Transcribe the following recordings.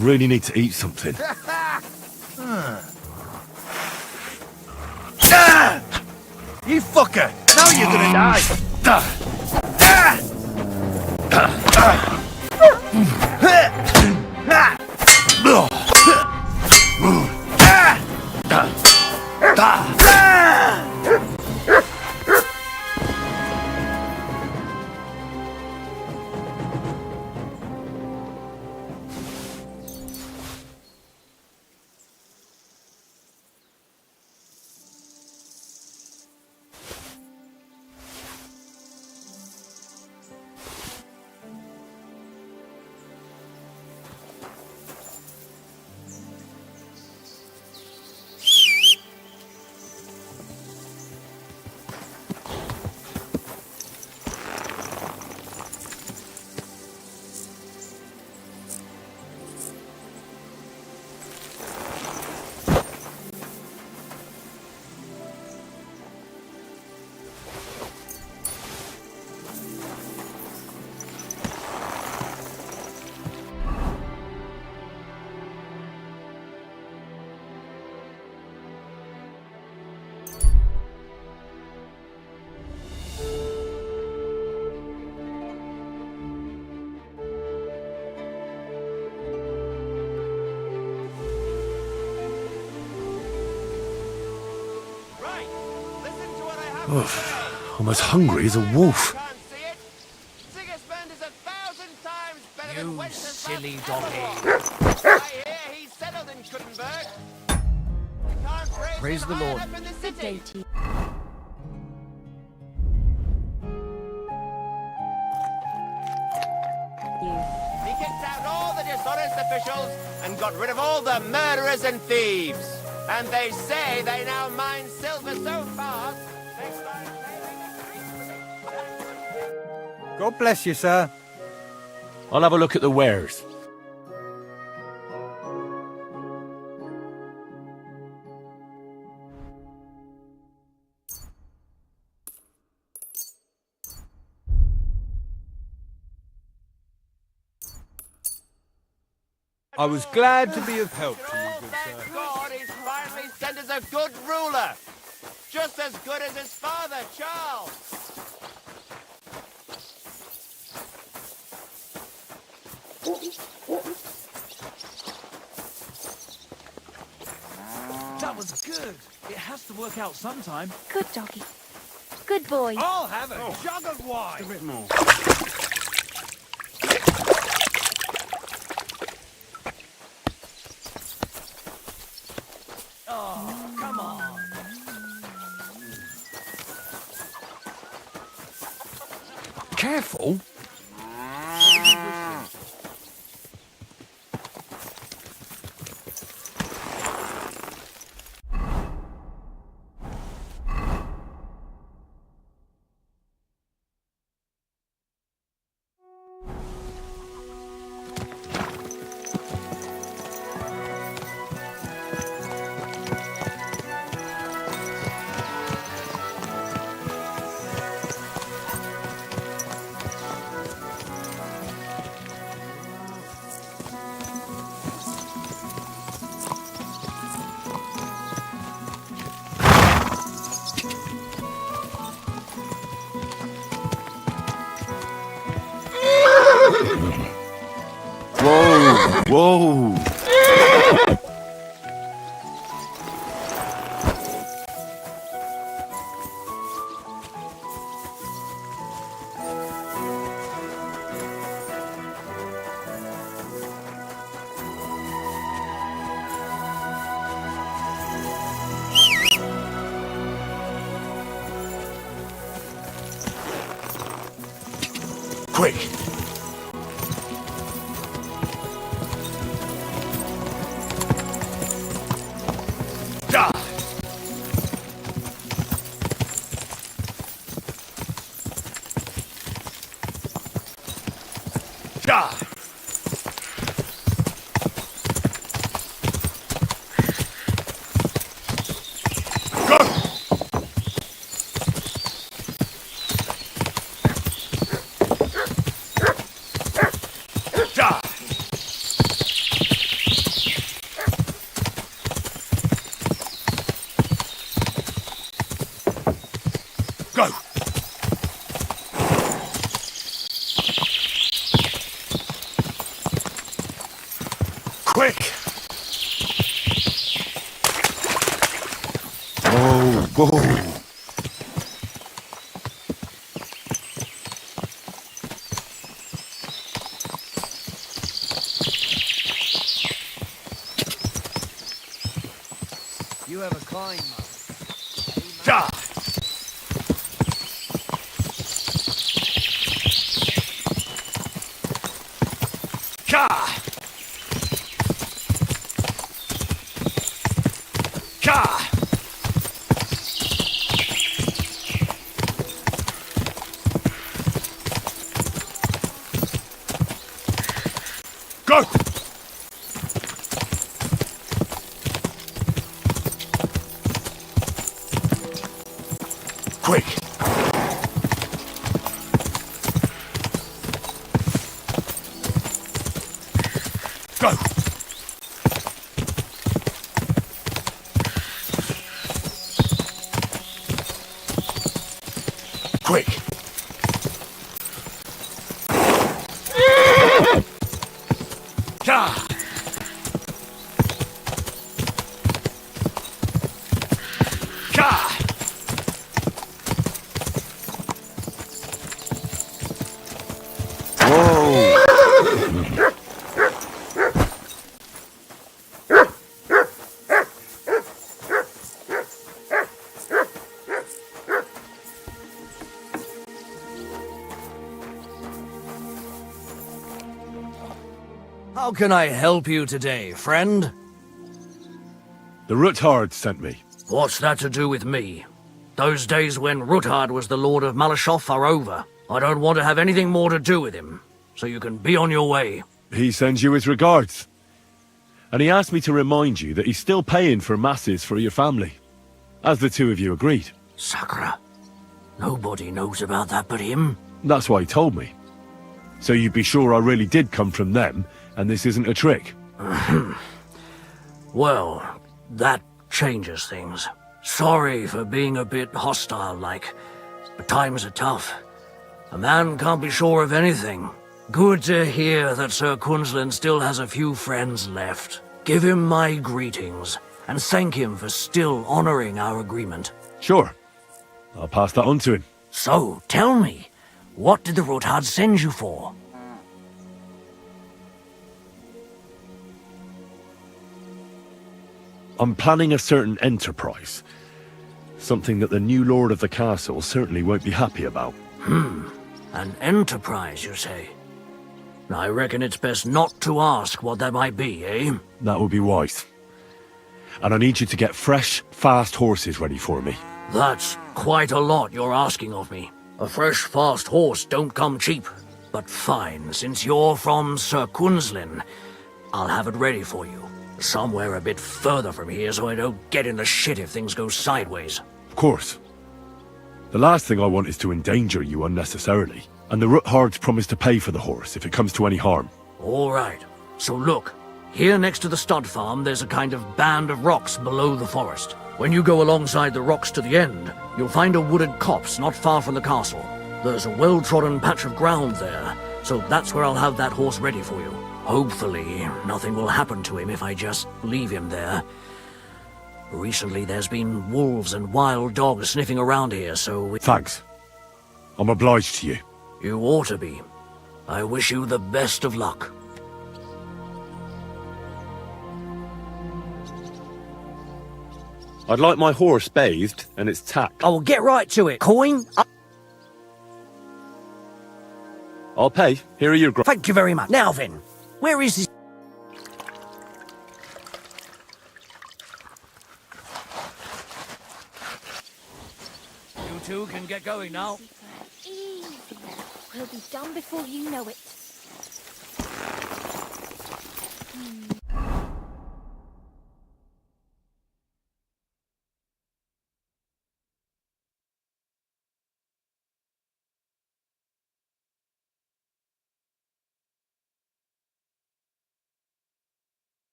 really need to eat something. You fucker! Now you're gonna die! I'm as hungry as a wolf. You silly doggy. Praise the Lord. Good day to you. He kicked out all the dishonest officials and got rid of all the murderers and thieves. And they say they now mine silver so fast. God bless you, sir. I'll have a look at the wares. I was glad to be of help to you, good Thank sir. God he's finally sent us a good ruler. Just as good as his father, Charles. That was good. It has to work out sometime. Good doggy. Good boy. I'll have a jug of wine. A bit more. Oh, come on. Careful. Whoa! Quick! Go! Quick! Whoa, whoa! You have a climb, man. Die! Ka! Ka! Go! Quick! Go! Quick! Ka! Ka! Whoa! How can I help you today, friend? The Ruthard sent me. What's that to do with me? Those days when Ruthard was the Lord of Malashoff are over. I don't want to have anything more to do with him, so you can be on your way. He sends you his regards. And he asked me to remind you that he's still paying for masses for your family, as the two of you agreed. Sakura. Nobody knows about that but him. That's why he told me. So you'd be sure I really did come from them, and this isn't a trick. Well, that changes things. Sorry for being a bit hostile-like, but times are tough. A man can't be sure of anything. Good to hear that Sir Quinlan still has a few friends left. Give him my greetings, and thank him for still honoring our agreement. Sure. I'll pass that on to him. So, tell me, what did the Ruthard send you for? I'm planning a certain enterprise. Something that the new lord of the castle certainly won't be happy about. An enterprise, you say? I reckon it's best not to ask what that might be, eh? That would be wise. And I need you to get fresh, fast horses ready for me. That's quite a lot you're asking of me. A fresh, fast horse don't come cheap. But fine, since you're from Sir Quinlan, I'll have it ready for you. Somewhere a bit further from here so I don't get in the shit if things go sideways. Of course. The last thing I want is to endanger you unnecessarily. And the Ruthards promise to pay for the horse if it comes to any harm. All right. So look, here next to the stud farm there's a kind of band of rocks below the forest. When you go alongside the rocks to the end, you'll find a wooded copse not far from the castle. There's a well-trodden patch of ground there, so that's where I'll have that horse ready for you. Hopefully, nothing will happen to him if I just leave him there. Recently, there's been wolves and wild dogs sniffing around here, so... Thanks. I'm obliged to you. You ought to be. I wish you the best of luck. I'd like my horse bathed and its tacked. I will get right to it. Coin? I'll pay. Here are your Thank you very much. Now then, where is this? You two can get going now. Easy now. We'll be done before you know it.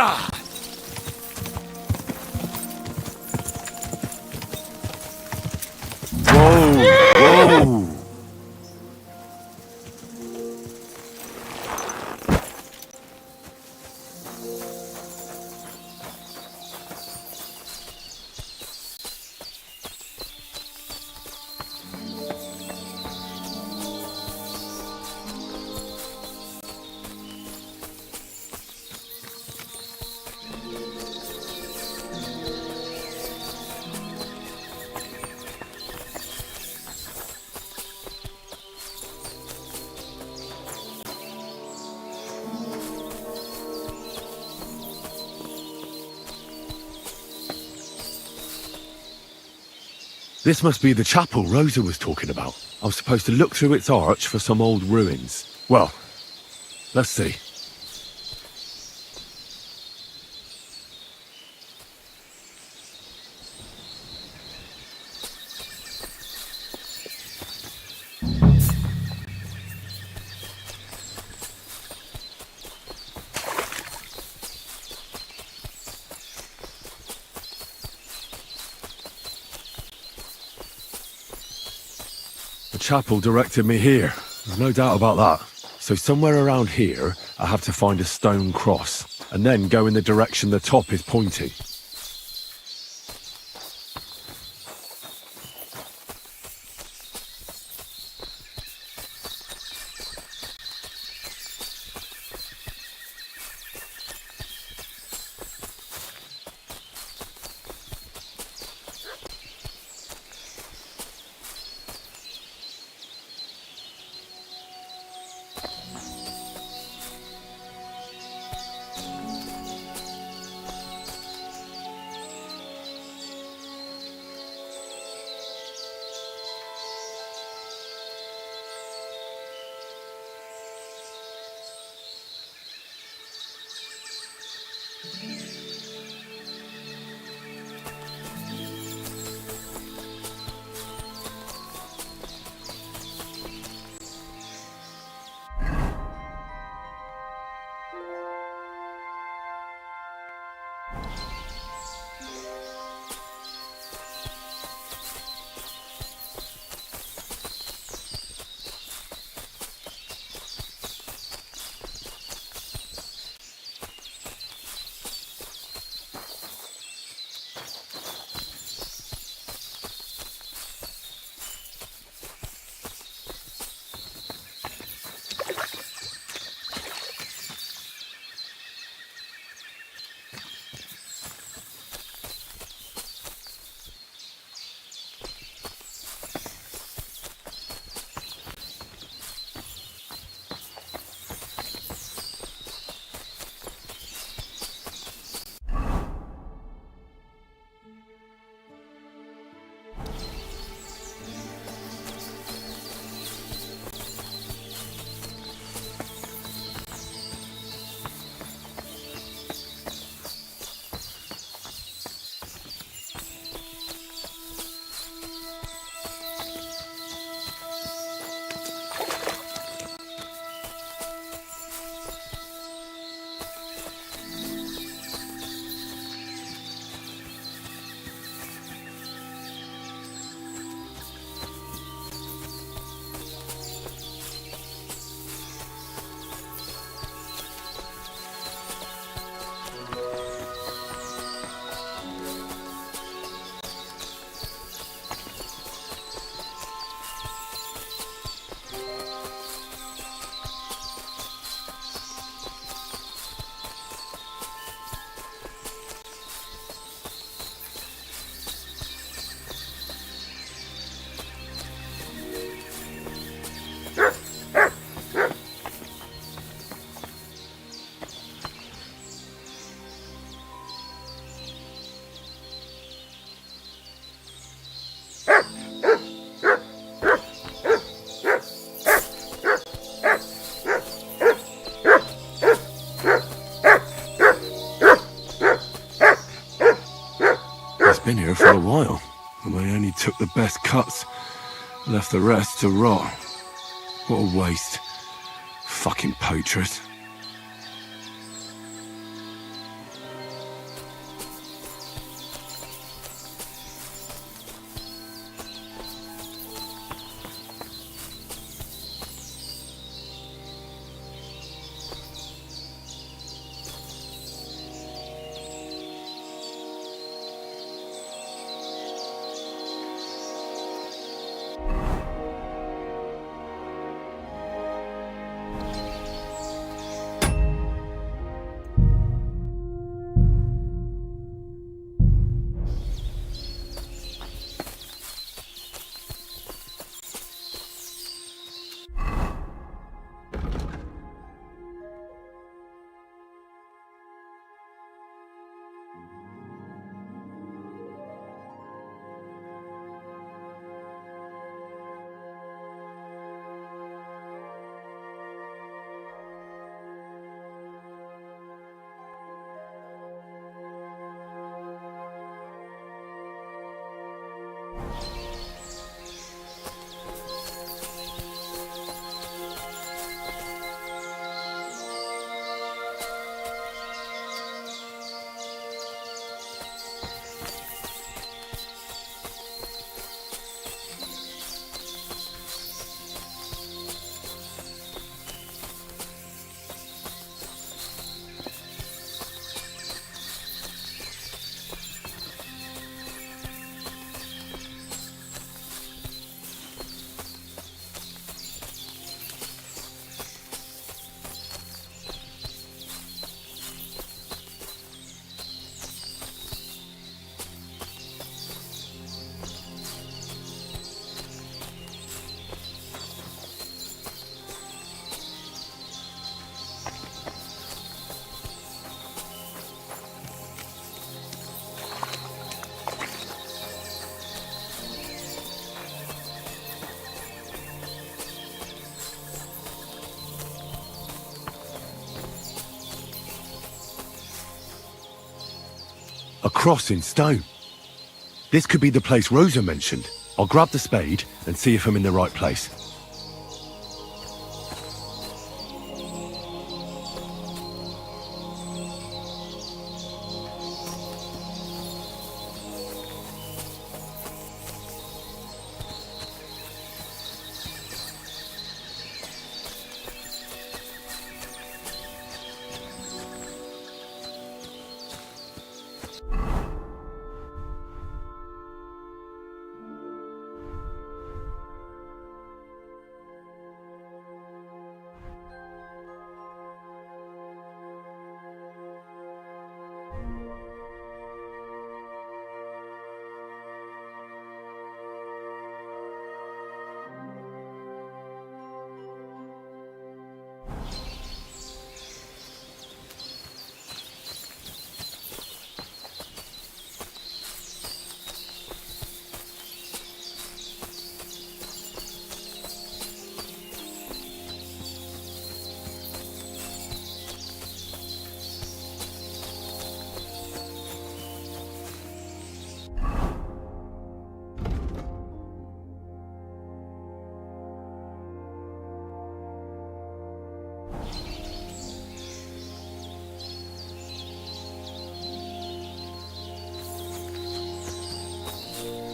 Whoa! This must be the chapel Rosa was talking about. I was supposed to look through its arch for some old ruins. Well, let's see. The chapel directed me here. There's no doubt about that. So somewhere around here, I have to find a stone cross, and then go in the direction the top is pointing. Been here for a while, and they only took the best cuts, left the rest to rot. What a waste. Fucking poachers. A cross in stone. This could be the place Rosa mentioned. I'll grab the spade and see if I'm in the right place.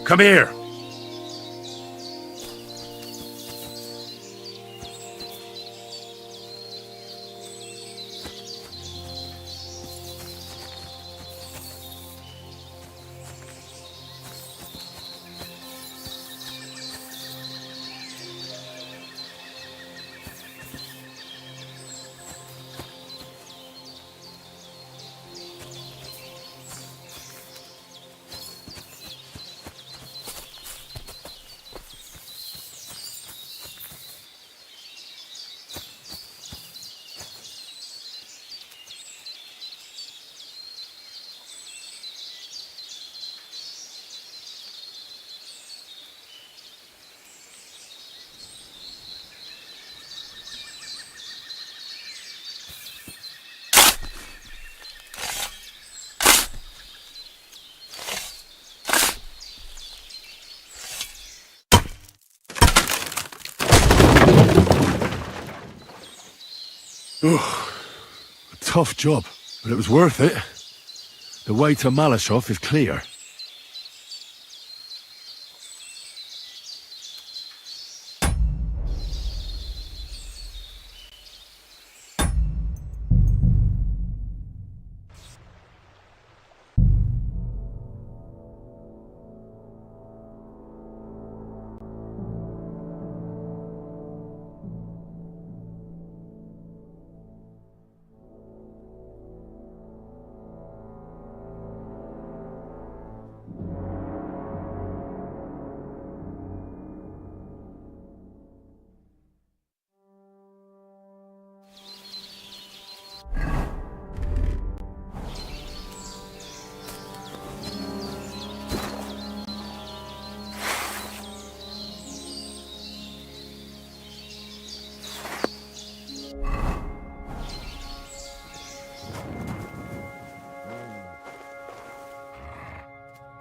Come here! A tough job, but it was worth it. The way to Malashov is clear.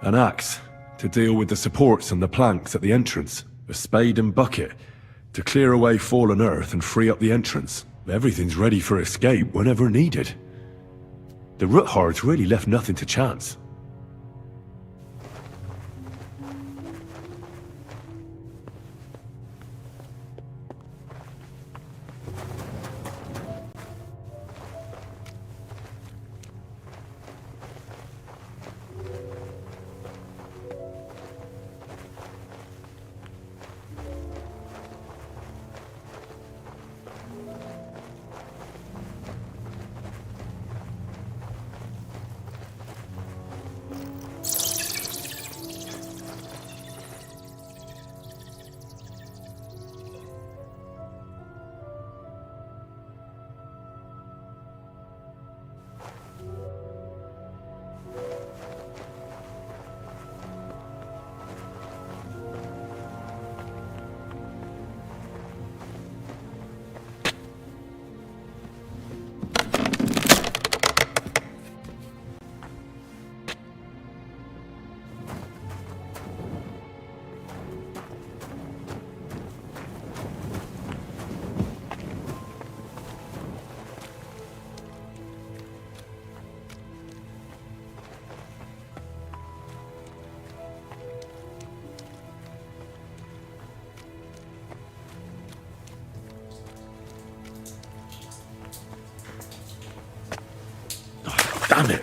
An axe to deal with the supports and the planks at the entrance. A spade and bucket to clear away fallen earth and free up the entrance. Everything's ready for escape whenever needed. The Roothards really left nothing to chance.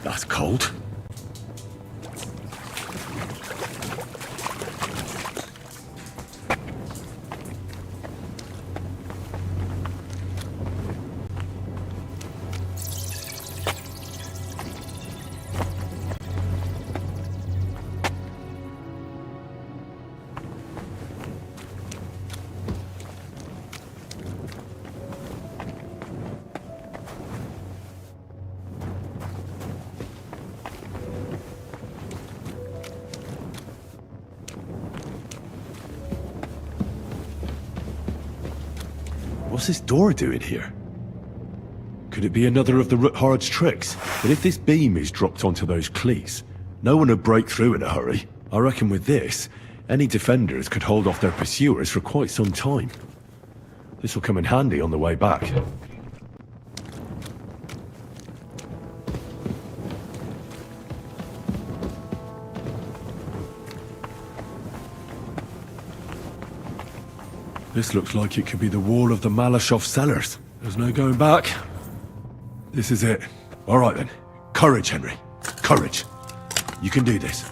That's cold. What's this door doing here? Could it be another of the Ruthard's tricks? But if this beam is dropped onto those cleats, no one would break through in a hurry. I reckon with this, any defenders could hold off their pursuers for quite some time. This will come in handy on the way back. This looks like it could be the wall of the Malashov cellars. There's no going back. This is it. All right then. Courage, Henry. Courage. You can do this.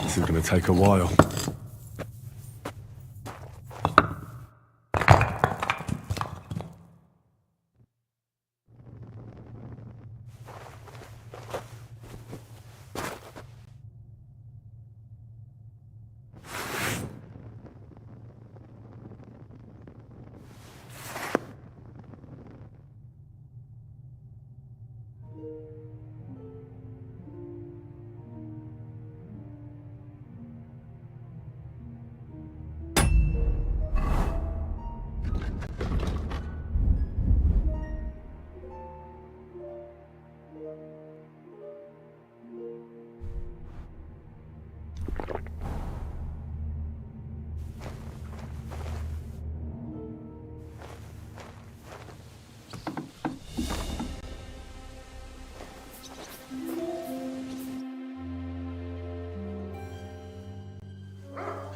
This is going to take a while.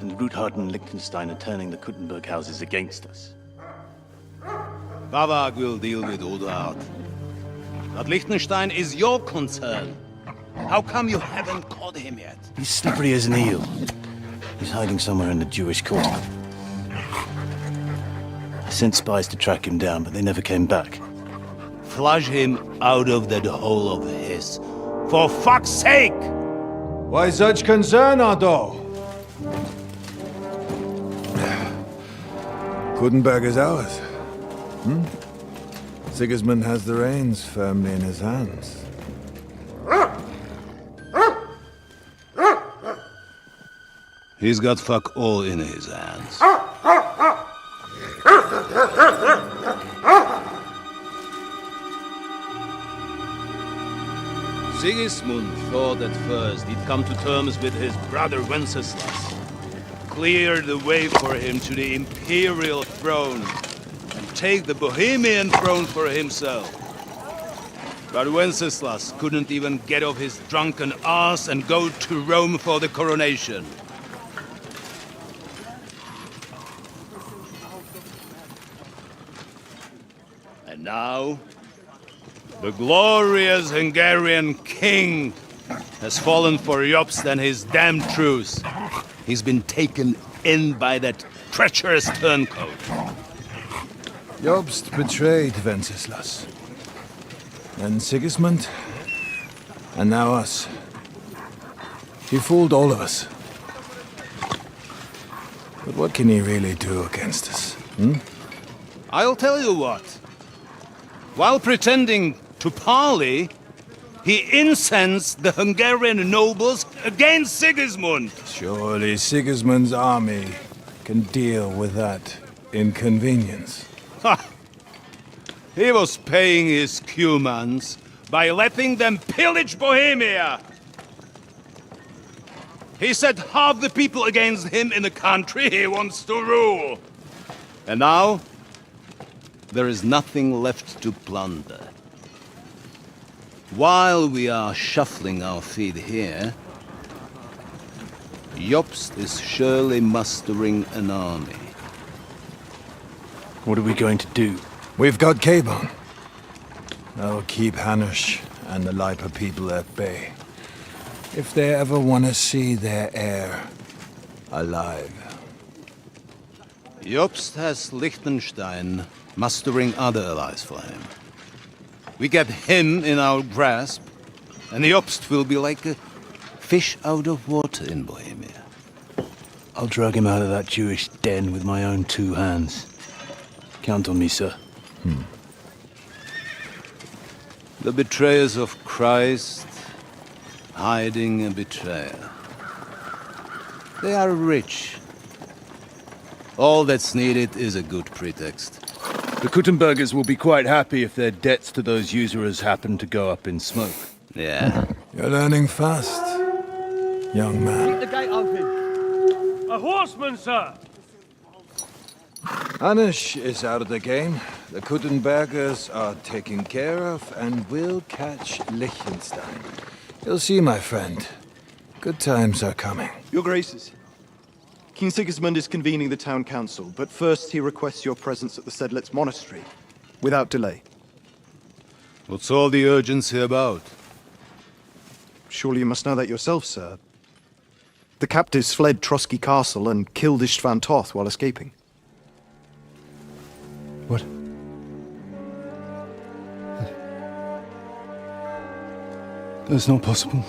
And Ruthard and Liechtenstein are turning the Kuttenberg houses against us. Bavag will deal with Ruthard. But Liechtenstein is your concern. How come you haven't caught him yet? He's slippery as an eel. He's hiding somewhere in the Jewish quarter. I sent spies to track him down, but they never came back. Flush him out of that hole of his. For fuck's sake! Why such concern, Otto? Kuttenberg is ours. Sigismund has the reins firmly in his hands. He's got fuck all in his hands. Sigismund thought at first he'd come to terms with his brother Wenceslas, clear the way for him to the imperial throne, and take the Bohemian throne for himself. But Wenceslas couldn't even get off his drunken ass and go to Rome for the coronation. And now, the glorious Hungarian king has fallen for Jobst and his damned truce. He's been taken in by that treacherous turncoat. Jobst betrayed Wenceslas. And Sigismund. And now us. He fooled all of us. But what can he really do against us? I'll tell you what. While pretending to parley, he incensed the Hungarian nobles against Sigismund. Surely Sigismund's army can deal with that inconvenience. Ha! He was paying his Cumans by letting them pillage Bohemia. He set half the people against him in the country he wants to rule. And now, there is nothing left to plunder. While we are shuffling our feet here, Jobst is surely mustering an army. What are we going to do? We've got Cabon. That'll keep Hanush and the Lipa people at bay. If they ever want to see their heir alive. Jobst has Liechtenstein mustering other allies for him. We get him in our grasp, and Jobst will be like a fish out of water in Bohemia. I'll drag him out of that Jewish den with my own 2 hands. Count on me, sir. The betrayers of Christ, hiding a betrayer. They are rich. All that's needed is a good pretext. The Kuttenbergers will be quite happy if their debts to those usurers happen to go up in smoke. Yeah. You're learning fast, young man. The gate open. A horseman, sir! Hanush is out of the game. The Kuttenbergers are taken care of and will catch Liechtenstein. You'll see, my friend. Good times are coming. Your Graces, King Sigismund is convening the town council, but first he requests your presence at the Sedlitz monastery, without delay. What's all the urgency about? Surely you must know that yourself, sir. The captives fled Trotsky Castle and killed Istvan Toth while escaping. What? That's not possible.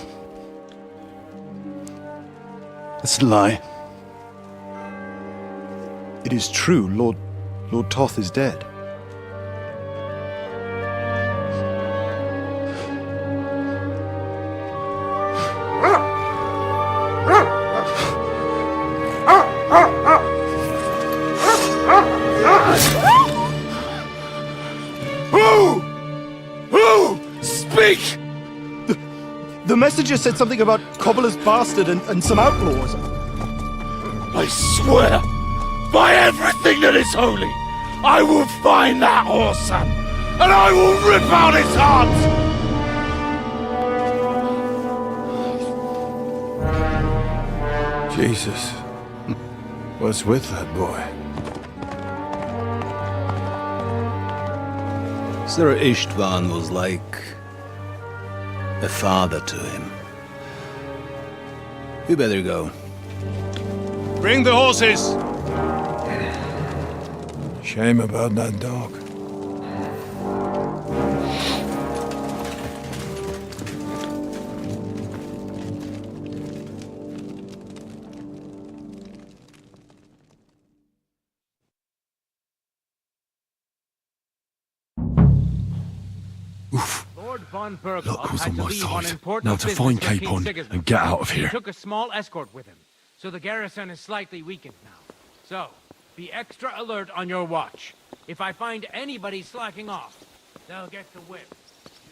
That's a lie. It is true, Lord Toth is dead. Speak! The messenger said something about Cobbler's bastard and some outlaws. I swear, by everything that is holy, I will find that whoreson, and I will rip out his heart! Jesus. What's with that boy? Sir Istvan was like a father to him. You better go. Bring the horses! Shame about that dog. Luck was on my side. Now to find Capon and get out of here. Took a small escort with him, so the garrison is slightly weakened now. So, be extra alert on your watch. If I find anybody slacking off, they'll get the whip.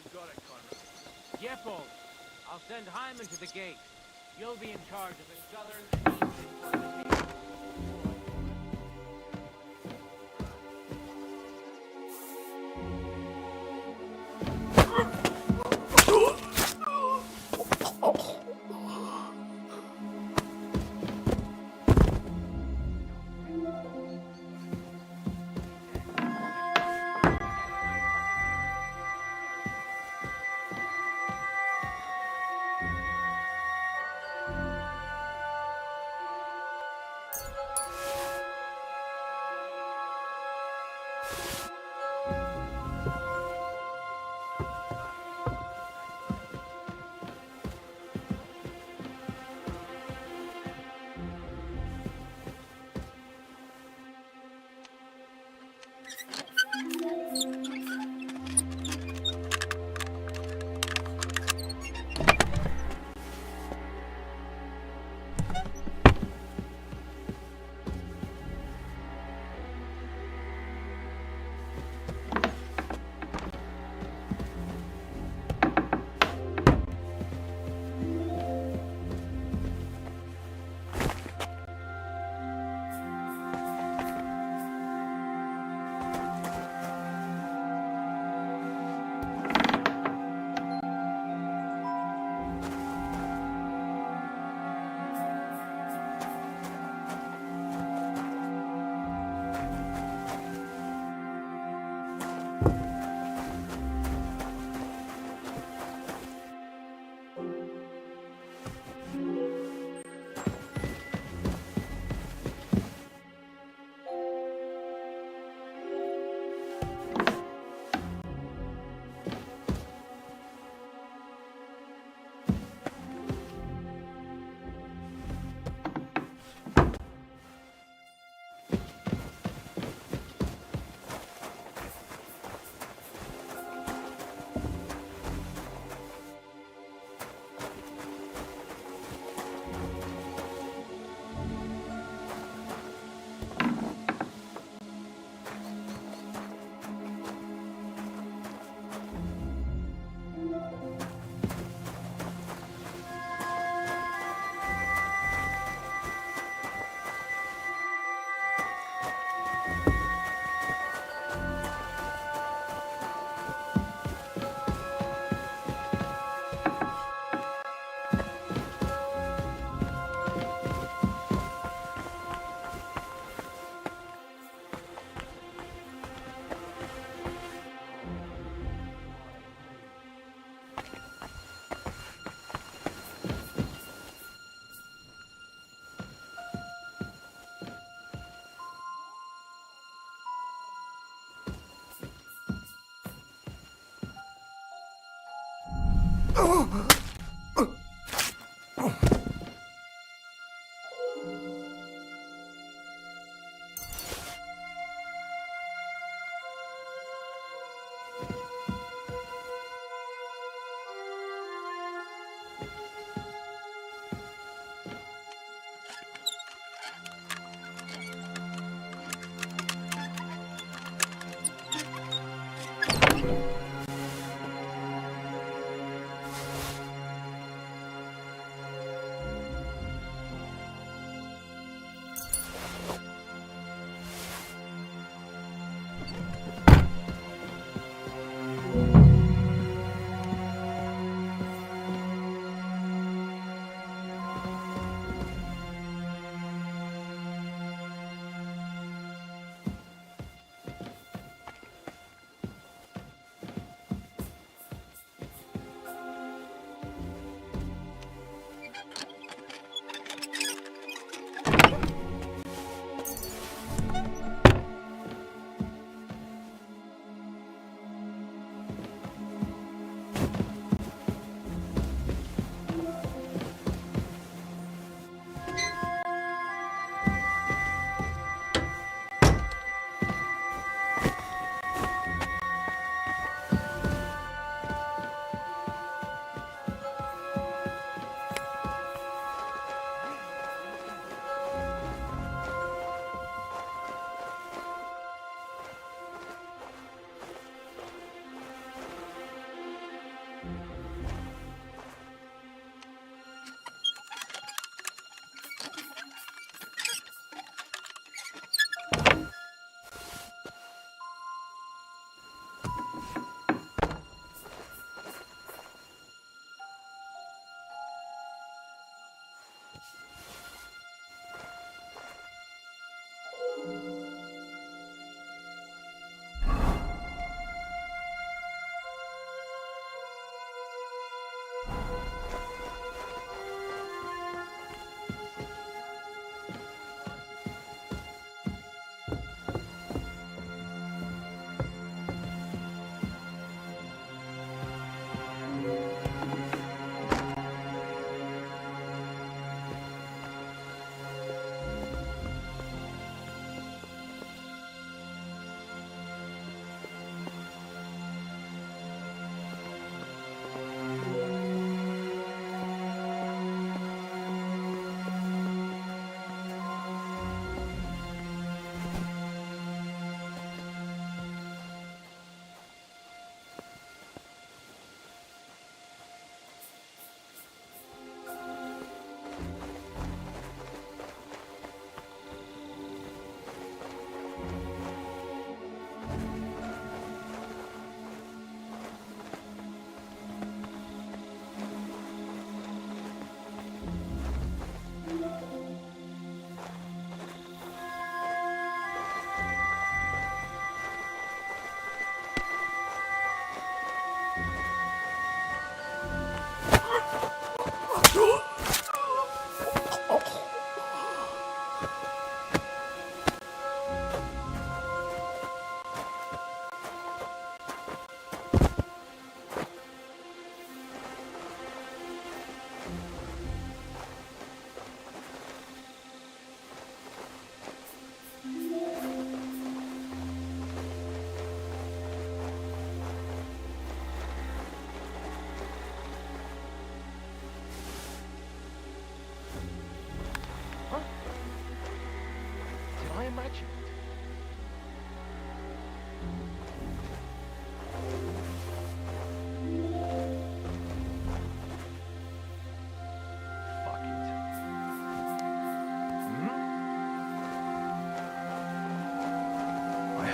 You got it, Conrad. Yeppel, I'll send Hyman to the gate. You'll be in charge of the southern and eastern fortifications.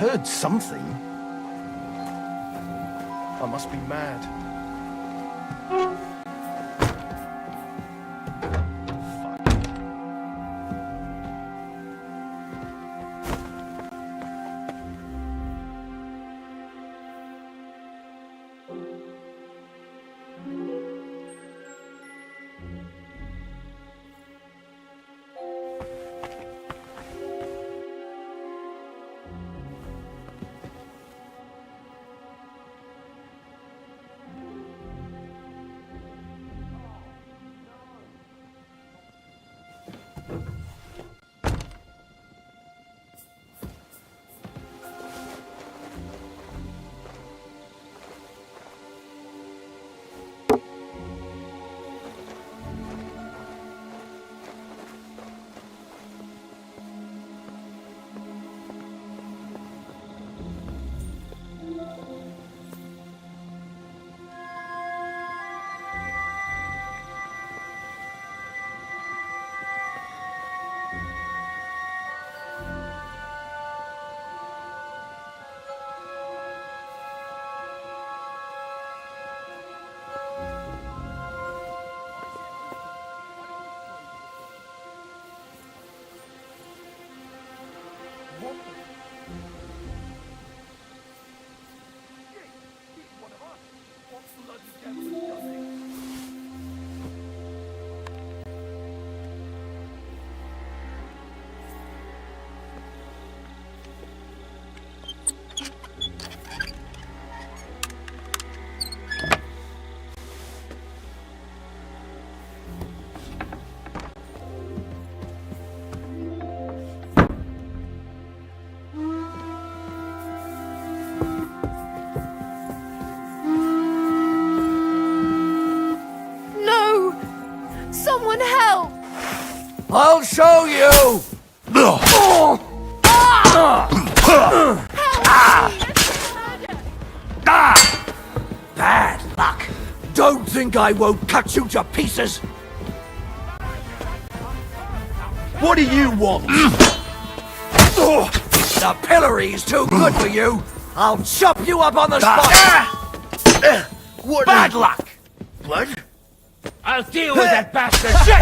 heard something. I must be mad. No! Someone help! I'll show you! Bad luck! Don't think I won't cut you to pieces! What do you want? The pillory's too good for you! I'll chop you up on the spot! What? Bad luck! What? I'll deal with that bastard! Shit!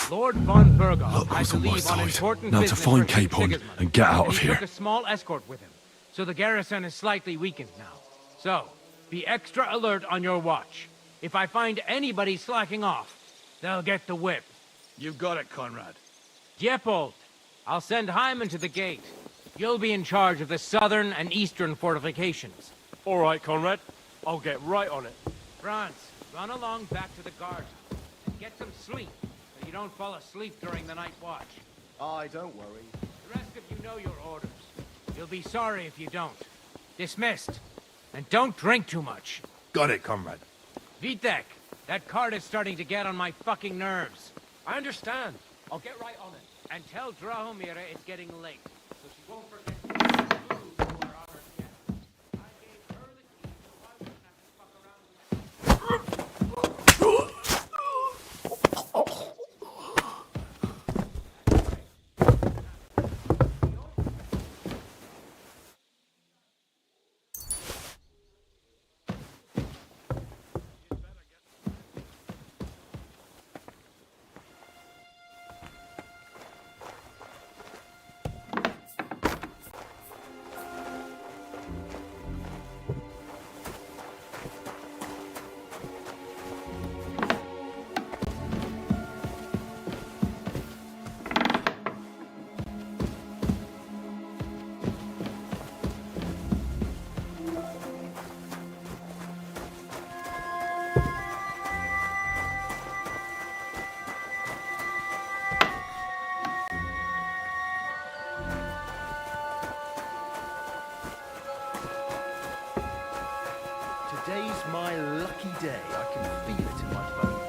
Lord von Burgos, Look I who's on my believe, on side. important Now to business find for King Capon Sigismund, and get out of he here. took a small escort with him, so the garrison is slightly weakened now. So, be extra alert on your watch. If I find anybody slacking off, they'll get the whip. You've got it, Conrad. Diepold, I'll send Hyman to the gate. You'll be in charge of the southern and eastern fortifications. All right, Conrad. I'll get right on it. Franz, run along back to the guard and get some sleep, so you don't fall asleep during the night watch. Aye, don't worry. The rest of you know your orders. You'll be sorry if you don't. Dismissed. And don't drink too much. Got it, comrade. Vitek, that cart is starting to get on my fucking nerves. I understand. I'll get right on it. And tell Drahomira it's getting late, so she won't forget to bring food to our honored guest. I gave her the key, so I wouldn't have to fuck around with that. Today's my lucky day. I can feel it in my bones.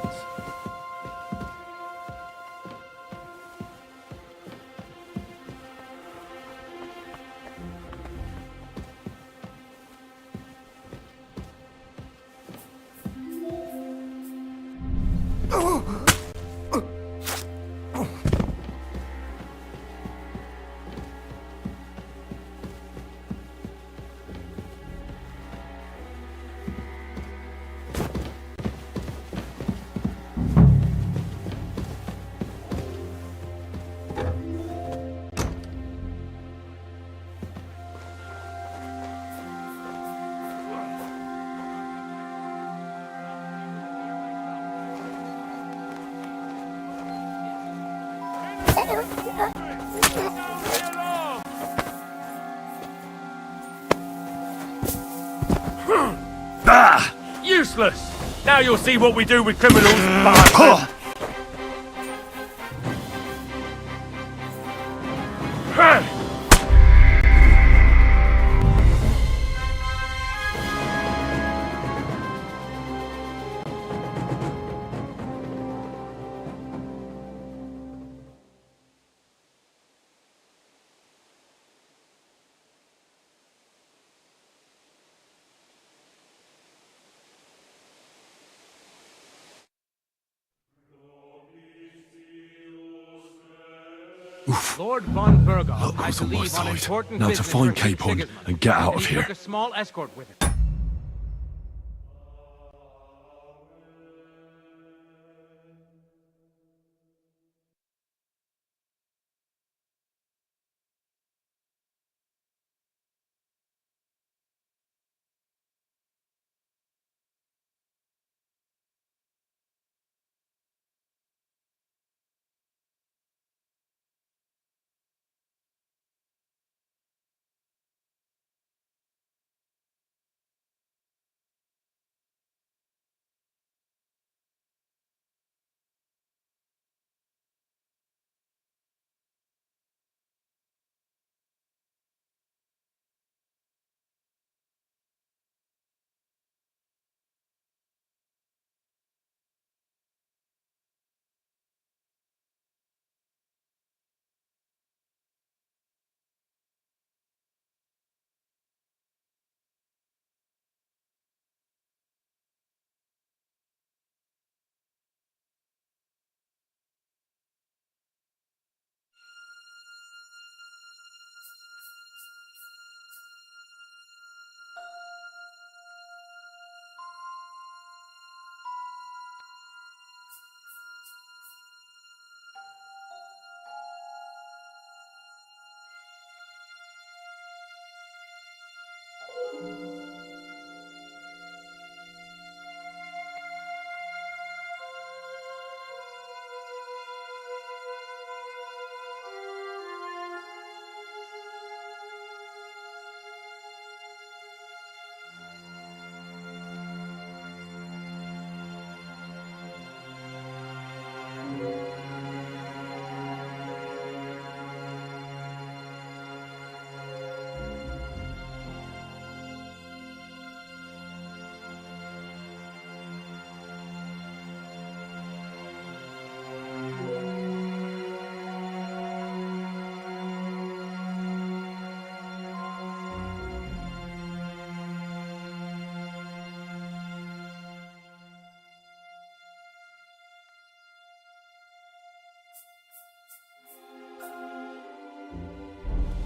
Useless! Now you'll see what we do with criminals, bastard! Lord von Burgov Look had what's to on my leave on side. important Now to business find for King Capon Sigismund, and get out of he here. took a small escort with him.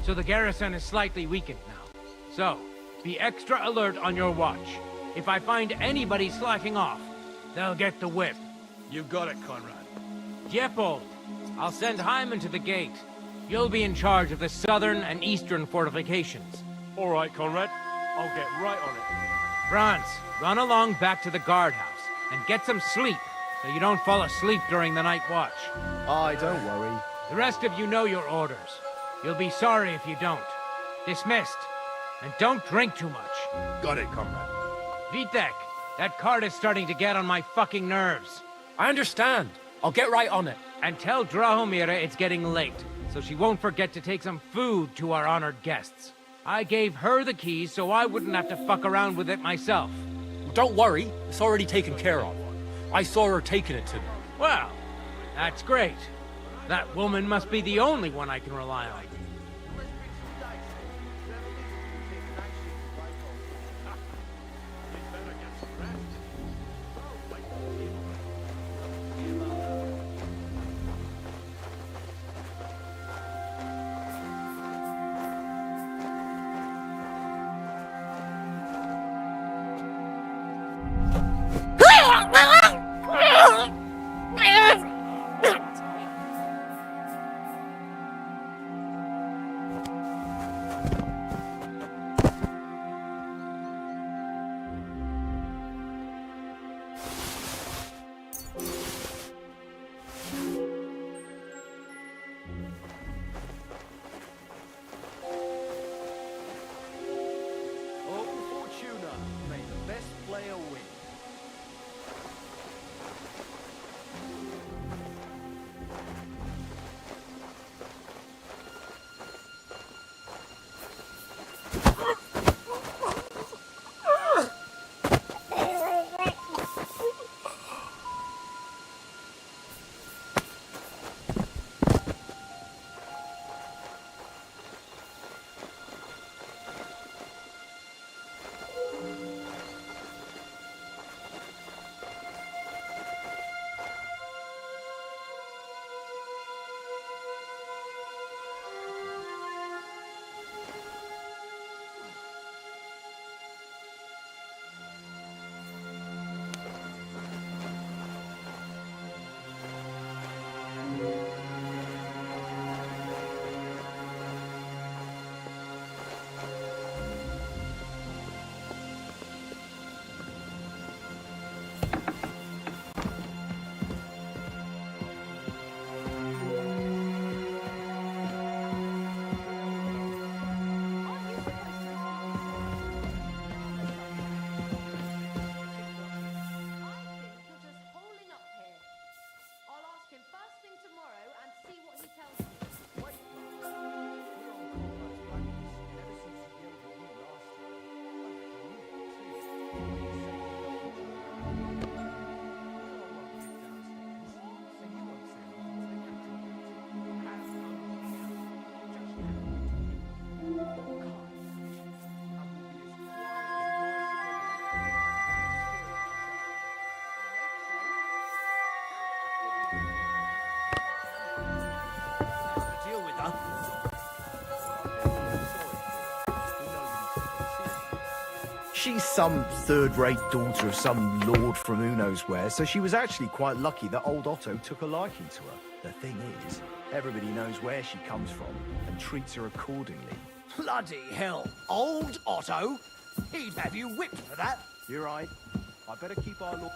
So the garrison is slightly weakened now. So, be extra alert on your watch. If I find anybody slacking off, they'll get the whip. You got it, Conrad. Diepold, I'll send Hyman to the gate. You'll be in charge of the southern and eastern fortifications. All right, Conrad. I'll get right on it. Franz, run along back to the guardhouse and get some sleep so you don't fall asleep during the night watch. Aye, don't worry. The rest of you know your orders. You'll be sorry if you don't. Dismissed. And don't drink too much. Got it, comrade. Vitek, that cart is starting to get on my fucking nerves. I understand. I'll get right on it. And tell Drahomira it's getting late, so she won't forget to take some food to our honored guests. I gave her the keys so I wouldn't have to fuck around with it myself. Don't worry, it's already taken care of. I saw her taking it to me. Well, that's great. That woman must be the only one I can rely on. She's some third-rate daughter of some lord from who knows where, so she was actually quite lucky that old Otto took a liking to her. The thing is, everybody knows where she comes from and treats her accordingly. Bloody hell. Old Otto? He'd have you whipped for that. You're right. I better keep our lord...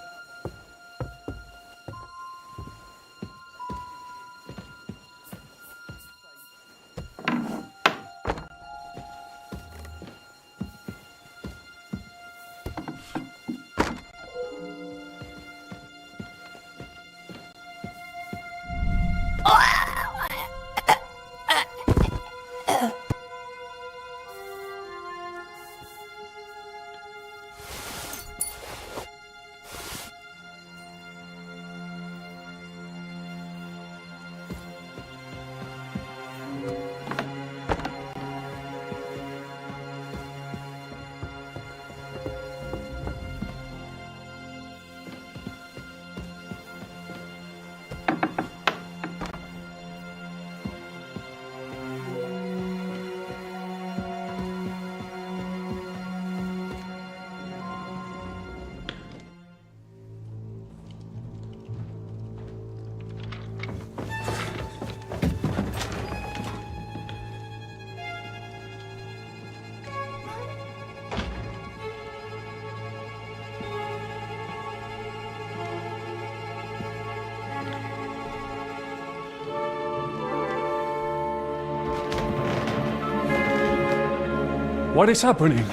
What is happening?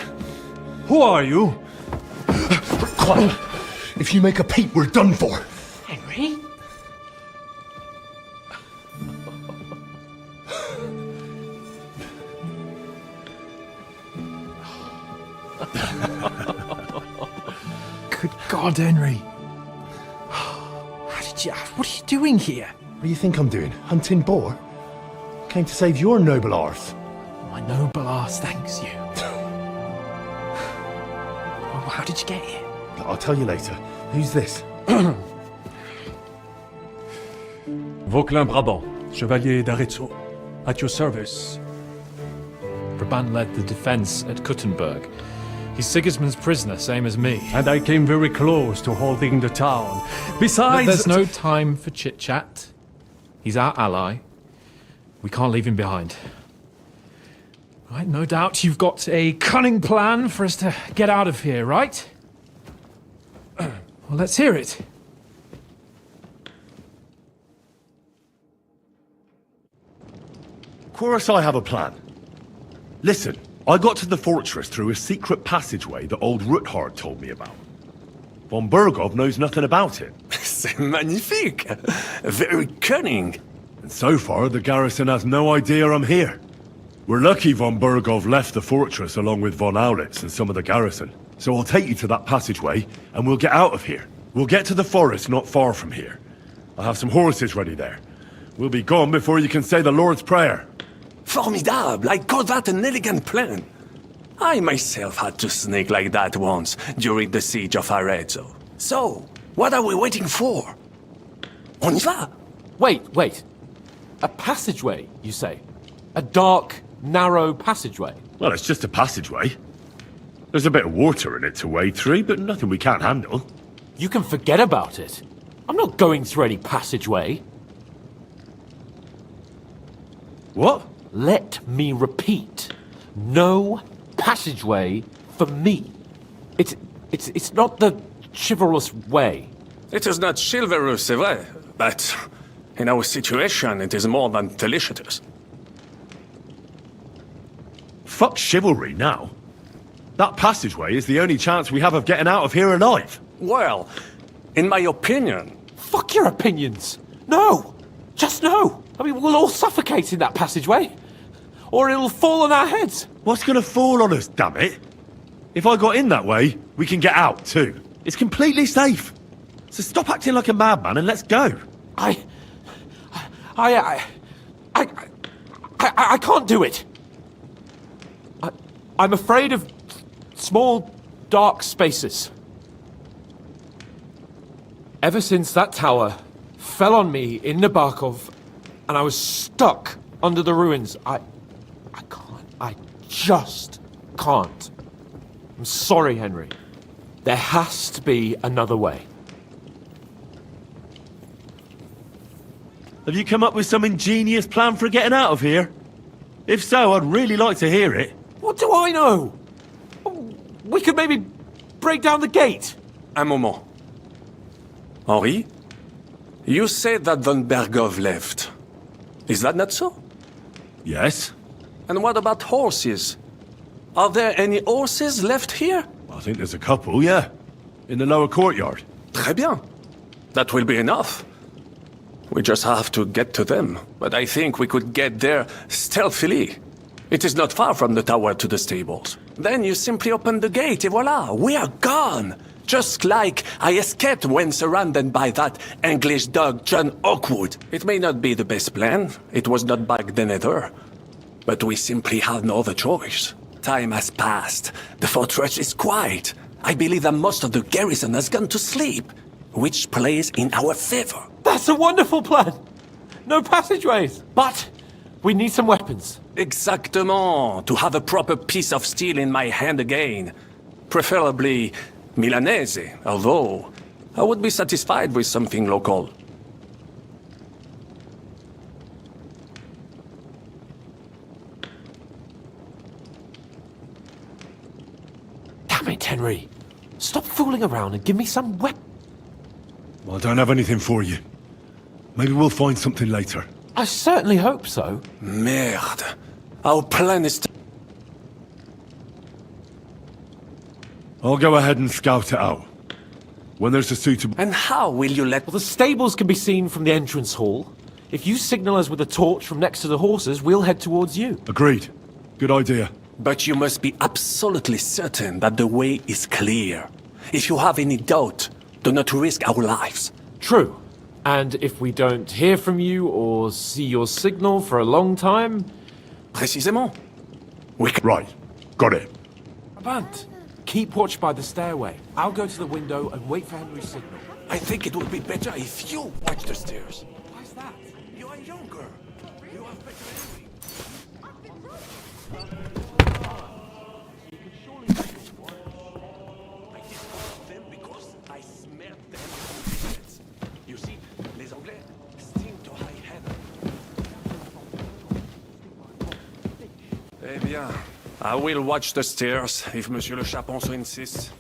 Who are you? Quiet! If you make a peep, we're done for! Henry? Good God, Henry. What are you doing here? What do you think I'm doing? Hunting boar? Came to save your noble arse. My noble arse thanks you. Well, how did you get here? I'll tell you later. Who's this? Vauquelin Brabant, Chevalier d'Arezzo, at your service. Brabant led the defense at Kuttenberg. He's Sigismund's prisoner, same as me. And I came very close to holding the town. Besides... There's no time for chit-chat. He's our ally. We can't leave him behind. Right, no doubt you've got a cunning plan for us to get out of here, right? Well, let's hear it. Of course I have a plan. Listen, I got to the fortress through a secret passageway that old Ruthard told me about. Von Bergov knows nothing about it. C'est magnifique! Very cunning. And so far, the garrison has no idea I'm here. We're lucky Von Bergov left the fortress along with Von Aulitz and some of the garrison. So I'll take you to that passageway, and we'll get out of here. We'll get to the forest not far from here. I'll have some horses ready there. We'll be gone before you can say the Lord's Prayer. Formidable! I call that an elegant plan. I myself had to sneak like that once during the siege of Arezzo. So, what are we waiting for? On y va! Wait. A passageway, you say? A dark, narrow passageway? Well, it's just a passageway. There's a bit of water in it to wade through, but nothing we can't handle. You can forget about it. I'm not going through any passageway. What? Let me repeat. No passageway for me. It's not the chivalrous way. It is not chivalrous, c'est vrai, but in our situation, it is more than delicious. Fuck chivalry now. That passageway is the only chance we have of getting out of here alive. Well, in my opinion... Fuck your opinions. No. Just no. I mean, we'll all suffocate in that passageway. Or it'll fall on our heads. What's gonna fall on us, damn it? If I got in that way, we can get out too. It's completely safe. So stop acting like a madman and let's go. I can't do it. I'm afraid of small, dark spaces. Ever since that tower fell on me in Nabokov, and I was stuck under the ruins, I just can't. I'm sorry, Henry. There has to be another way. Have you come up with some ingenious plan for getting out of here? If so, I'd really like to hear it. What do I know? We could maybe break down the gate. Un moment. Henri, you said that Von Bergov left. Is that not so? Yes. And what about horses? Are there any horses left here? I think there's a couple, yeah. In the lower courtyard. Très bien. That will be enough. We just have to get to them. But I think we could get there stealthily. It is not far from the tower to the stables. Then you simply open the gate, et voila, we are gone! Just like I escaped when surrounded by that English dog John Oakwood. It may not be the best plan, it was not back then either. But we simply have no other choice. Time has passed, the fortress is quiet. I believe that most of the garrison has gone to sleep, which plays in our favor. That's a wonderful plan! No passageways, but we need some weapons. Exactement, to have a proper piece of steel in my hand again. Preferably Milanese, although I would be satisfied with something local. Damn it, Henry. Stop fooling around and give me some weapon. Well, I don't have anything for you. Maybe we'll find something later. I certainly hope so. Merde. Our plan is to... I'll go ahead and scout it out. When there's a suitable... And how will you let... Well, the stables can be seen from the entrance hall. If you signal us with a torch from next to the horses, we'll head towards you. Agreed. Good idea. But you must be absolutely certain that the way is clear. If you have any doubt, do not risk our lives. True. And if we don't hear from you or see your signal for a long time... Précisément. Right. Got it. Avant, keep watch by the stairway. I'll go to the window and wait for Henry's signal. I think it would be better if you watch the stairs. Why's that? You are younger. You have better memory. I discovered them because I smelled them in distance. You see, les Anglais seem to hide heaven. Eh bien, I will watch the stairs if Monsieur le Chapon so insists.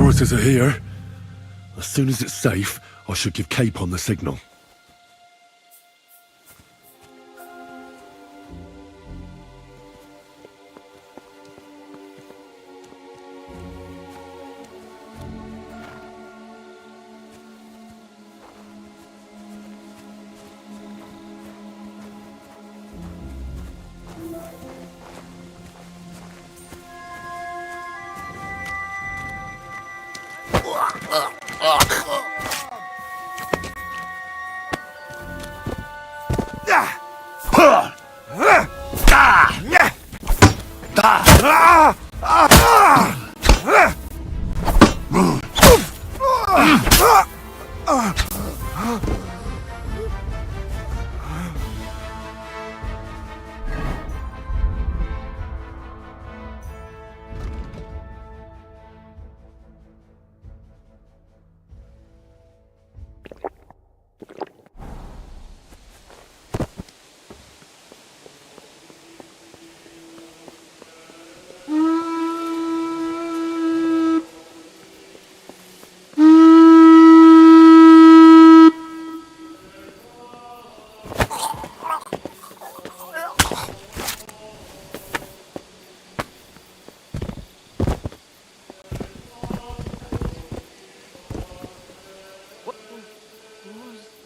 forces are here. As soon as it's safe, I should give Capon the signal.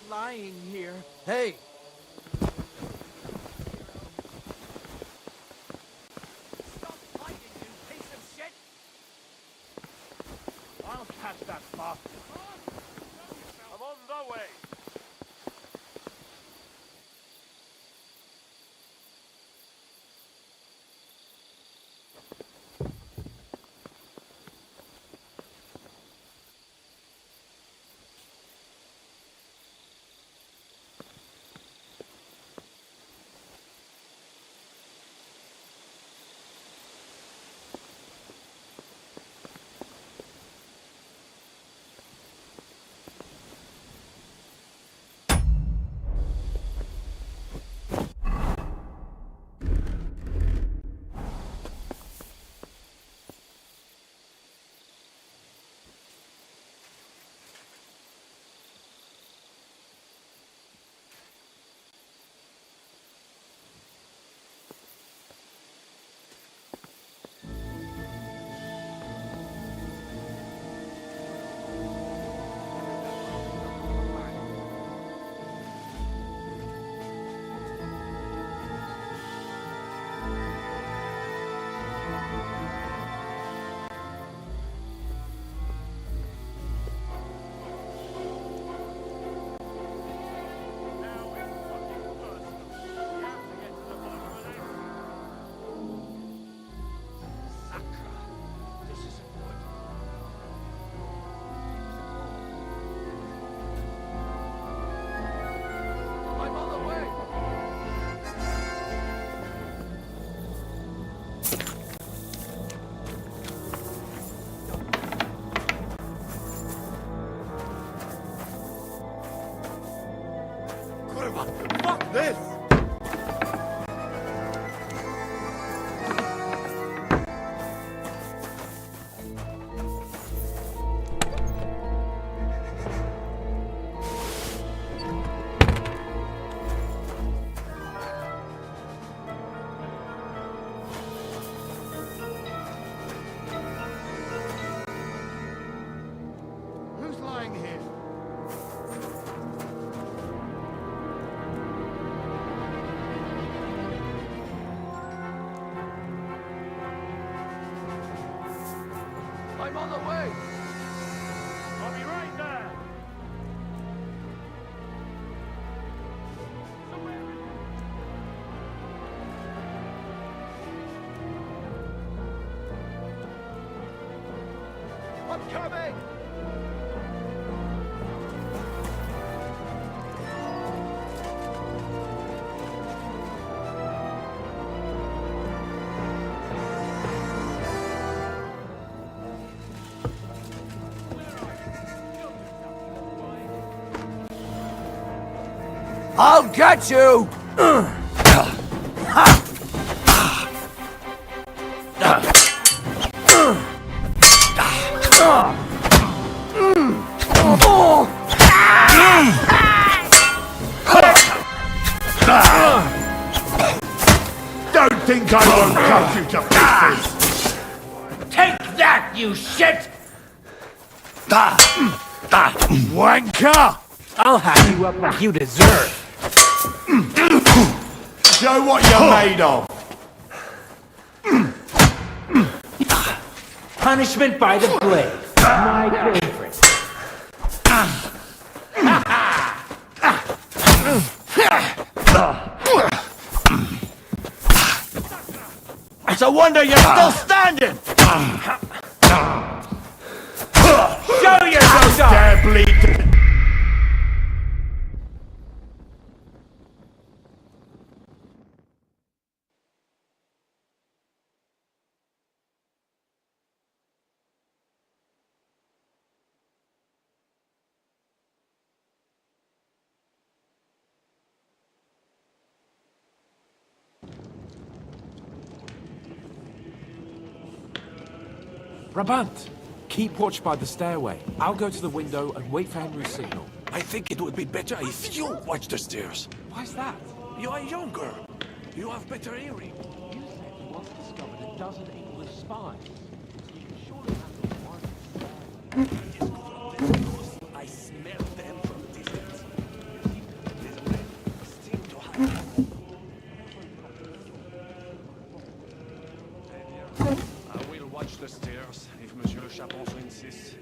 Lying here. Hey! Stop fighting, you piece of shit! I'll catch that bastard. I'm on the way. Fuck this! Who's lying here? I'm on the way! I'll be right there! I'm coming! I'll get you! think I won't cut you to pieces? Take that, you shit! Wanker! I'll have you up like you deserve. Show what you're made of. Punishment by the blade. My favorite. It's a wonder you're still standing! Show yourself, dog! Dare bleed. Brabant, keep watch by the stairway. I'll go to the window and wait for Henry's signal. I think it would be better if you watch the stairs. Why's that? You are younger. You have better hearing. You said you once discovered a dozen English spies. You can surely handle one. I smell them from a distance. These men seem to have... I will watch the stairs if Monsieur Chapon insists.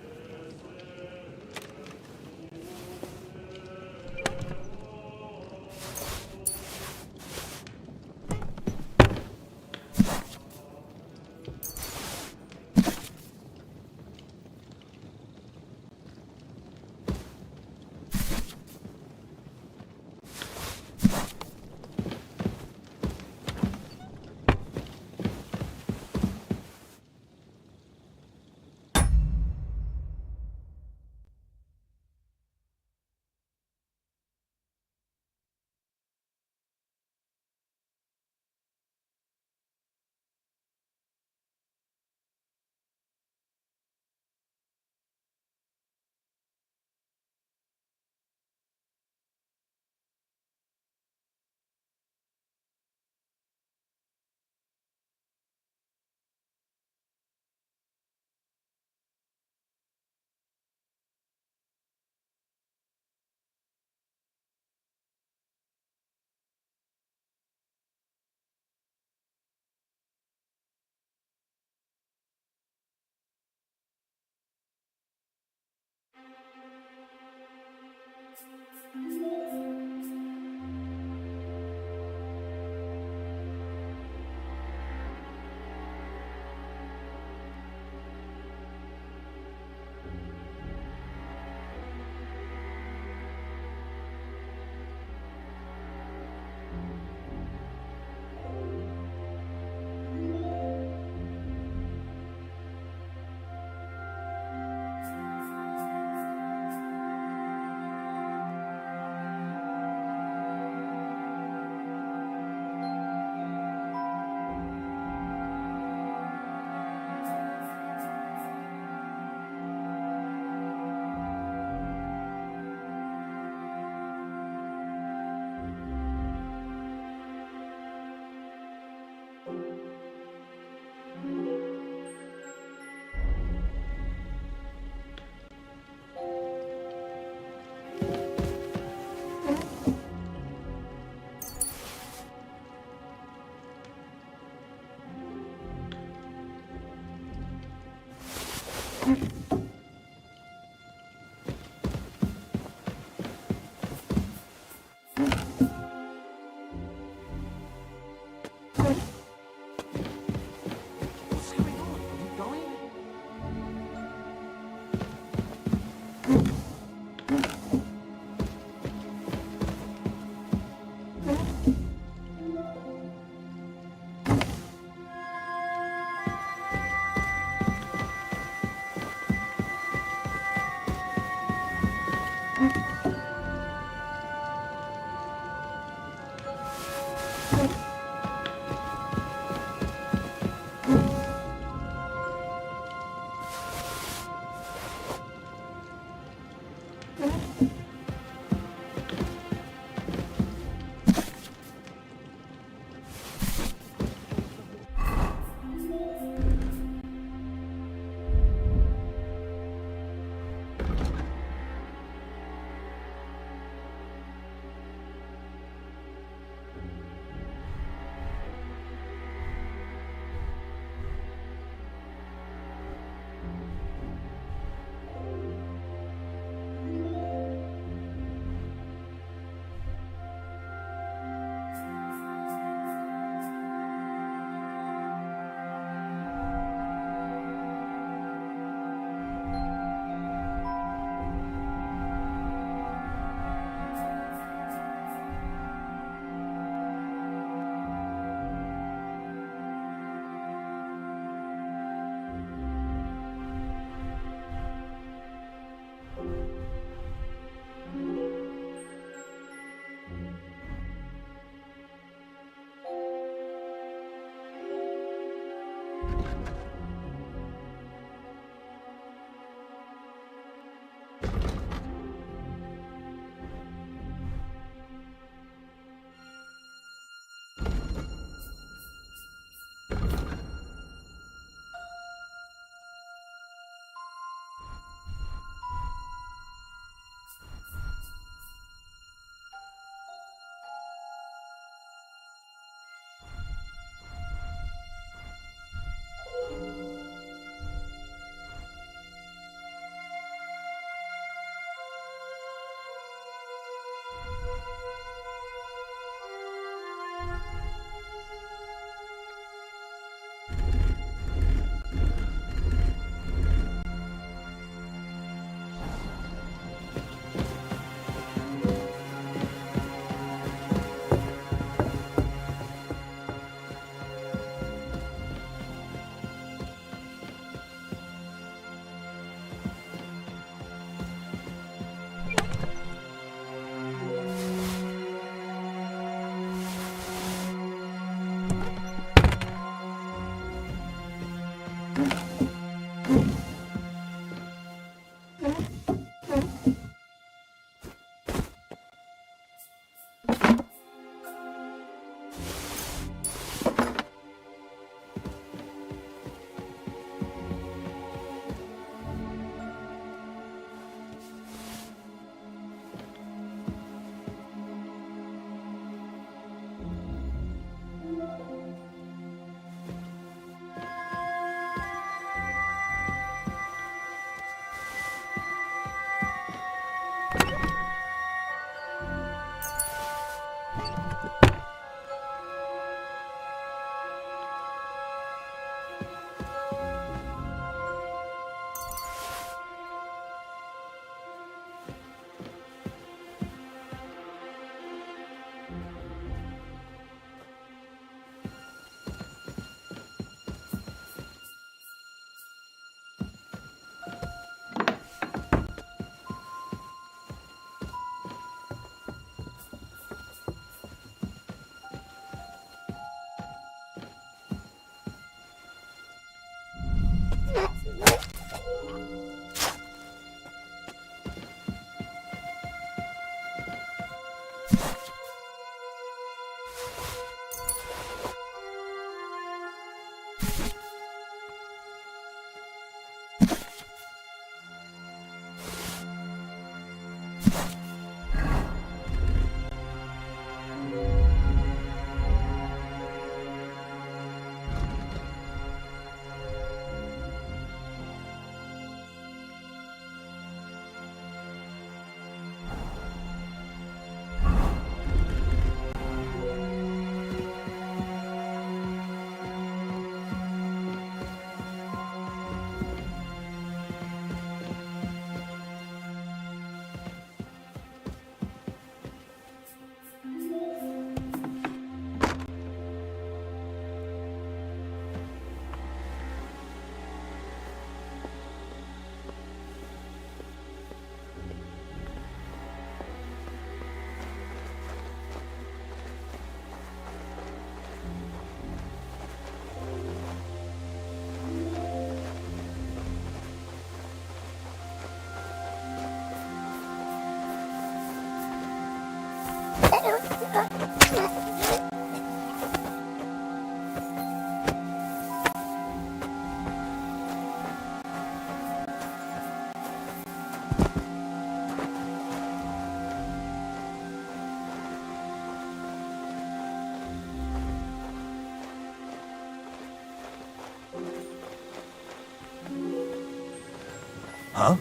Huh?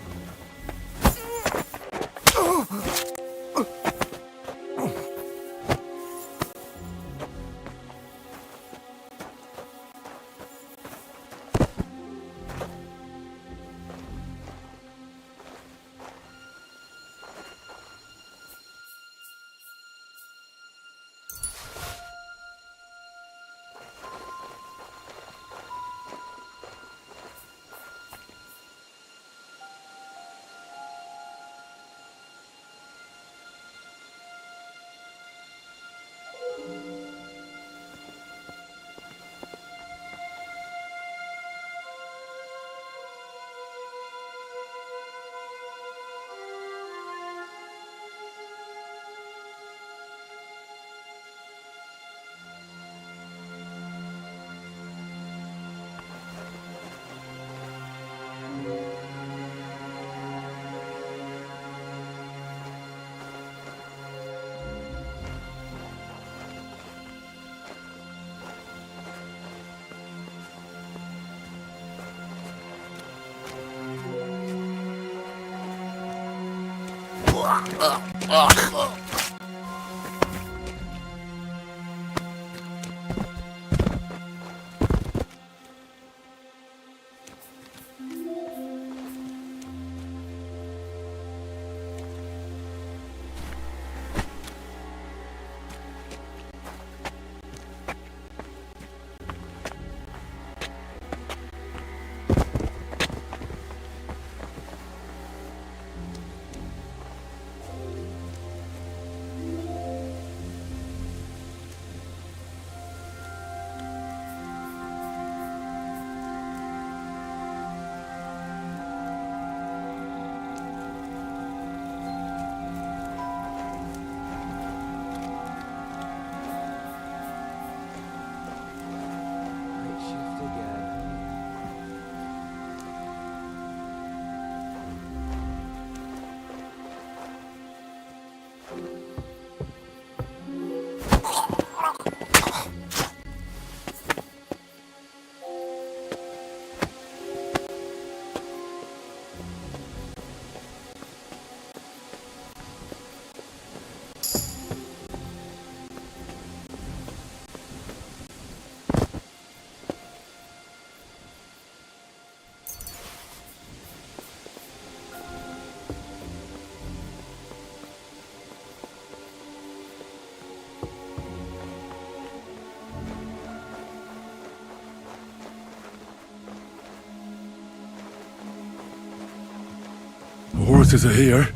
The horses are here.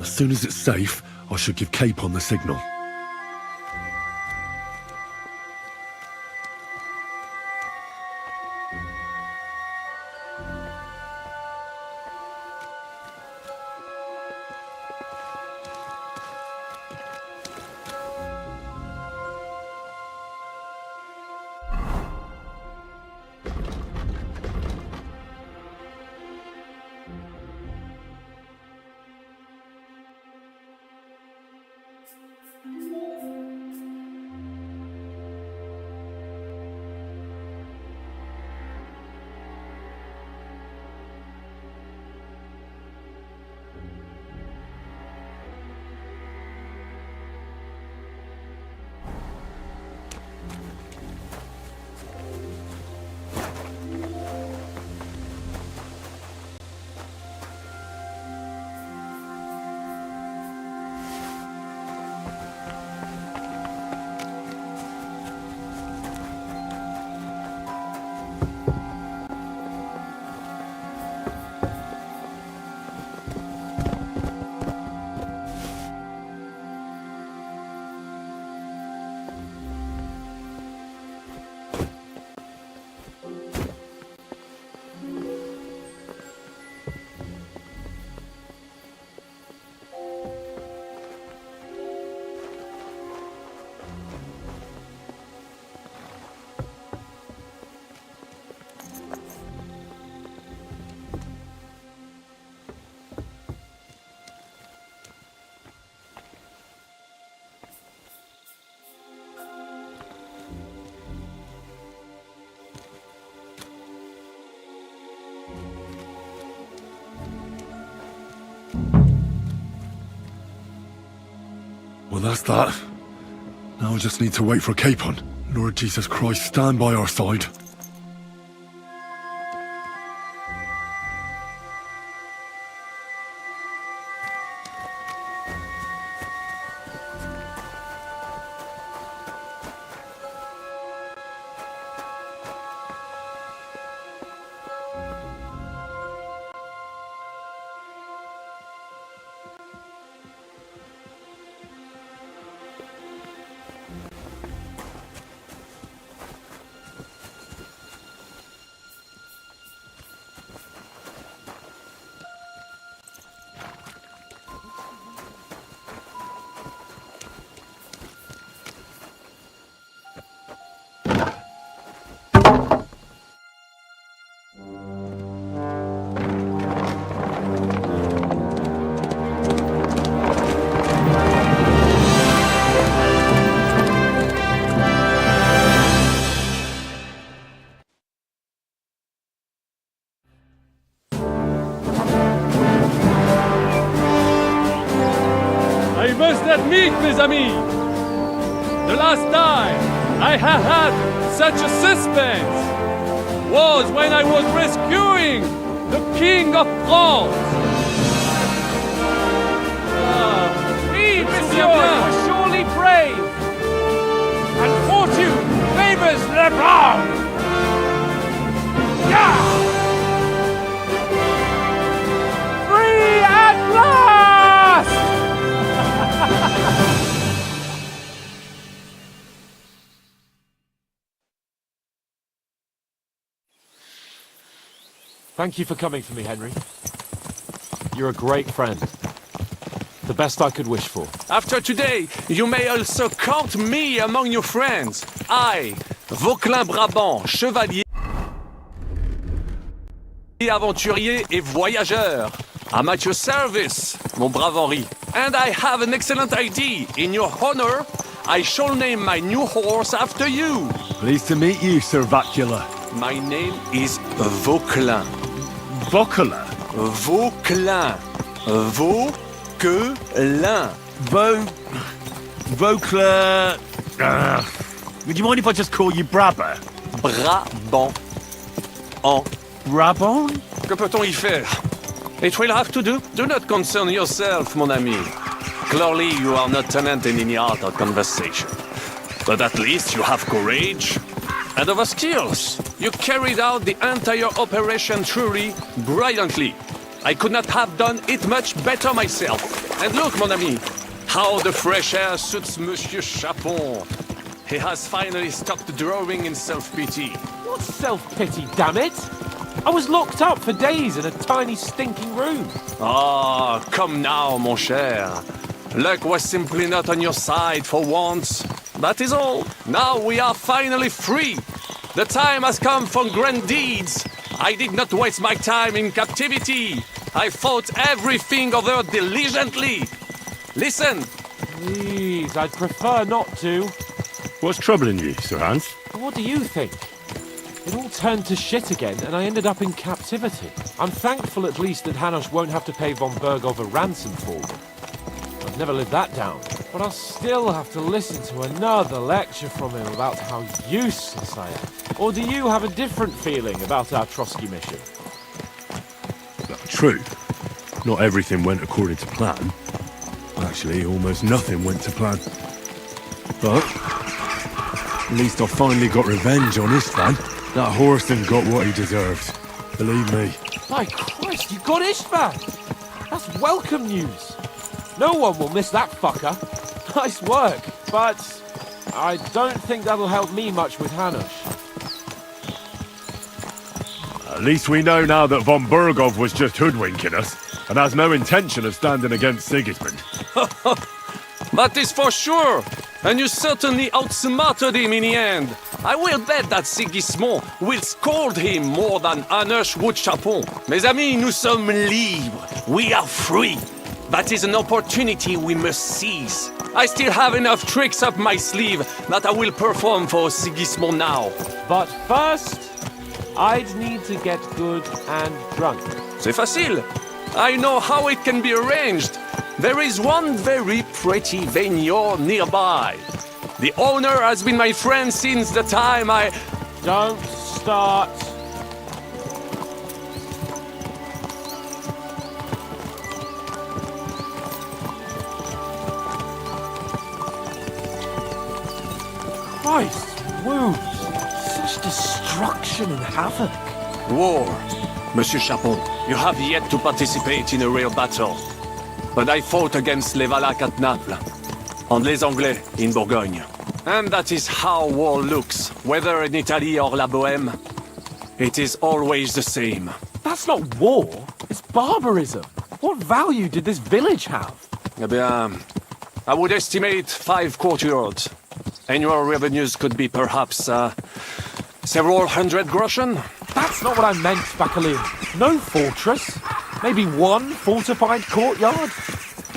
As soon as it's safe, I should give Cape on the signal. Well, that's that. Now I just need to wait for Capon. Lord Jesus Christ, stand by our side. I must admit, mes amis, the last time I have had such a suspense was when I was rescuing the King of France. Oui, monsieur, you were surely brave. And fortune favors le brave. Yeah! Free at last! Thank you for coming for me, Henry. You're a great friend. The best I could wish for. After today, you may also count me among your friends. I, Vauquelin Brabant, chevalier, aventurier et voyageur. I'm at your service, mon brave Henri. And I have an excellent idea. In your honor, I shall name my new horse after you. Pleased to meet you, Sir Vacula. My name is Vauquelin. Vauquelin? Vauquelin. Vauquelin. Vauquelin... Would you mind if I just call you Brabber? Brabant. En Brabant? Que peut-on y faire? It will have to do. Do not concern yourself, mon ami. Clearly, you are not tenant in any art or conversation. But at least you have courage and other skills. You carried out the entire operation truly brilliantly. I could not have done it much better myself. And look, mon ami, how the fresh air suits Monsieur Chapon. He has finally stopped drawing in self-pity. What self-pity, damn it? I was locked up for days in a tiny stinking room. Ah, come now, mon cher. Luck was simply not on your side for once. That is all. Now we are finally free. The time has come for grand deeds. I did not waste my time in captivity. I fought everything over diligently. Listen. Please, I'd prefer not to. What's troubling you, Sir Hans? What do you think? It all turned to shit again, and I ended up in captivity. I'm thankful at least that Hanush won't have to pay von Bergov a ransom for me. I've never lived that down, but I'll still have to listen to another lecture from him about how useless I am. Or do you have a different feeling about our Trotsky mission? True. Not everything went according to plan. Actually, almost nothing went to plan. But at least I finally got revenge on Istvan. That Horston got what he deserved. Believe me. By Christ, you got Istvan! That's welcome news. No one will miss that fucker. Nice work, but I don't think that'll help me much with Hanush. At least we know now that von Bergov was just hoodwinking us and has no intention of standing against Sigismund. That is for sure. And you certainly outsmarted him in the end. I will bet that Sigismund will scold him more than Hanush would Chapon. Mes amis, nous sommes libres. We are free. That is an opportunity we must seize. I still have enough tricks up my sleeve that I will perform for Sigismund now. But first, I'd need to get good and drunk. C'est facile. I know how it can be arranged. There is one very pretty vineyard nearby. The owner has been my friend since the time I... Don't start. Christ, wounds. Such destruction and havoc. War. Monsieur Chapon, you have yet to participate in a real battle. But I fought against les Valaques at Naples, and les Anglais in Bourgogne. And that is how war looks, whether in Italy or La Bohème. It is always the same. That's not war, it's barbarism. What value did this village have? Eh bien, I would estimate 5 courtyards. Annual revenues could be perhaps, several hundred groschen. That's not what I meant, Bacalian. No fortress. Maybe one fortified courtyard.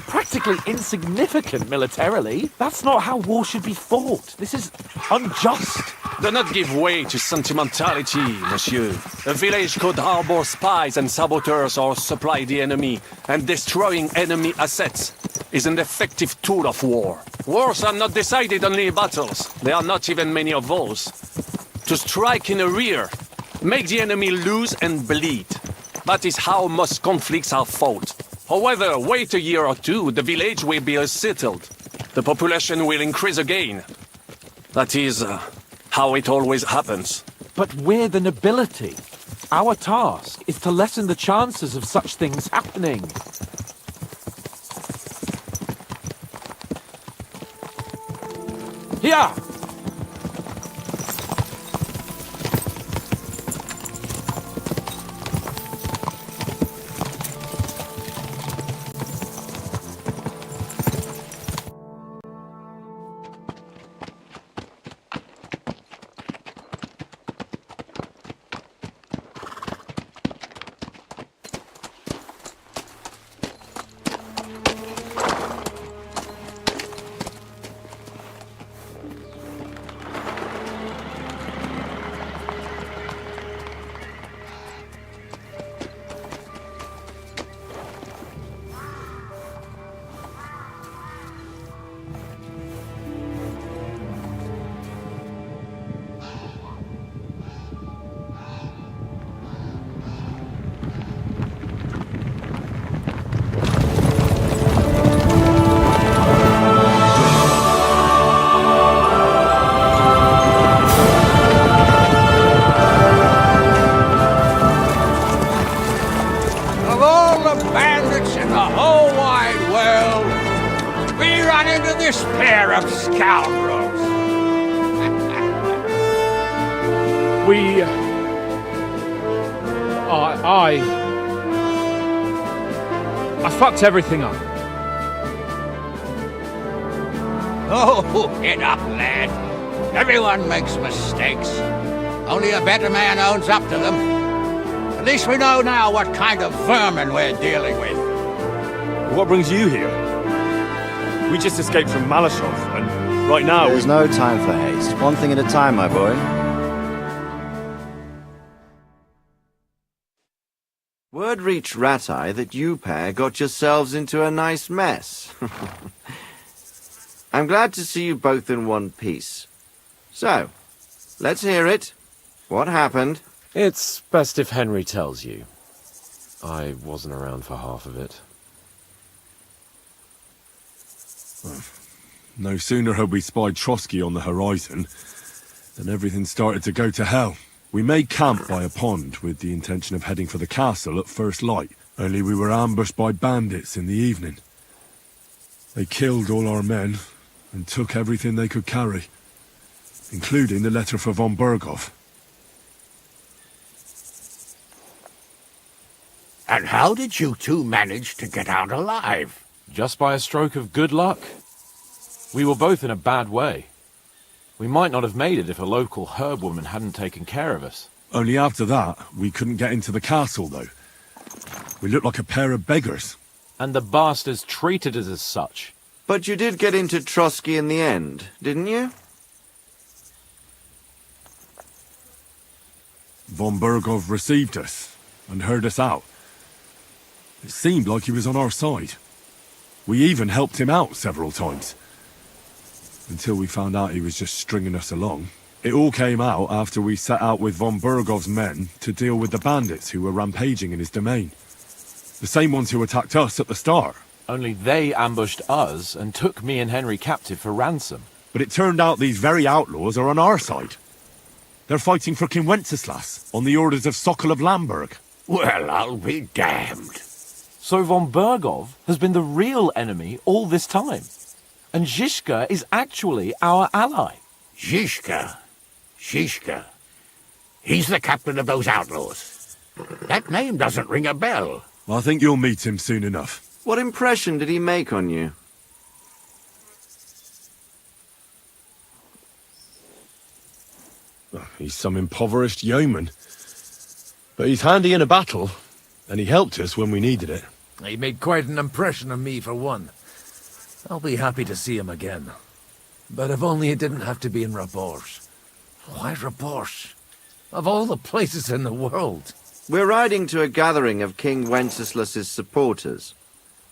Practically insignificant militarily. That's not how war should be fought. This is unjust. Do not give way to sentimentality, monsieur. A village could harbor spies and saboteurs or supply the enemy, and destroying enemy assets is an effective tool of war. Wars are not decided only in battles. There are not even many of those. To strike in the rear, make the enemy lose and bleed. That is how most conflicts are fought. However, wait a year or two, the village will be settled. The population will increase again. That is how it always happens. But we're the nobility. Our task is to lessen the chances of such things happening. Here! this pair of scoundrels. I fucked everything up. Oh, get up, lad. Everyone makes mistakes. Only a better man owns up to them. At least we know now what kind of vermin we're dealing with. What brings you here? We just escaped from Malashov, and right now... There's no time for haste. One thing at a time, my boy. Word reached Rat-Eye that you pair got yourselves into a nice mess. I'm glad to see you both in one piece. So, let's hear it. What happened? It's best if Henry tells you. I wasn't around for half of it. No sooner had we spied Trotsky on the horizon than everything started to go to hell. We made camp by a pond with the intention of heading for the castle at first light, only we were ambushed by bandits in the evening. They killed all our men and took everything they could carry, including the letter for von Berghoff. And how did you two manage to get out alive? Just by a stroke of good luck. We were both in a bad way. We might not have made it if a local herb woman hadn't taken care of us. Only after that, we couldn't get into the castle, though. We looked like a pair of beggars. And the bastards treated us as such. But you did get into Trotsky in the end, didn't you? Von Berghoff received us and heard us out. It seemed like he was on our side. We even helped him out several times. Until we found out he was just stringing us along. It all came out after we set out with von Bergov's men to deal with the bandits who were rampaging in his domain. The same ones who attacked us at the start. Only they ambushed us and took me and Henry captive for ransom. But it turned out these very outlaws are on our side. They're fighting for King Wenceslas on the orders of Sokol of Lamberg. Well, I'll be damned. So von Bergov has been the real enemy all this time. And Zizka is actually our ally. Zizka. He's the captain of those outlaws. That name doesn't ring a bell. I think you'll meet him soon enough. What impression did he make on you? He's some impoverished yeoman. But he's handy in a battle, and he helped us when we needed it. He made quite an impression on me, for one. I'll be happy to see him again. But if only it didn't have to be in Rabors. Why Rabors? Of all the places in the world. We're riding to a gathering of King Wenceslas's supporters.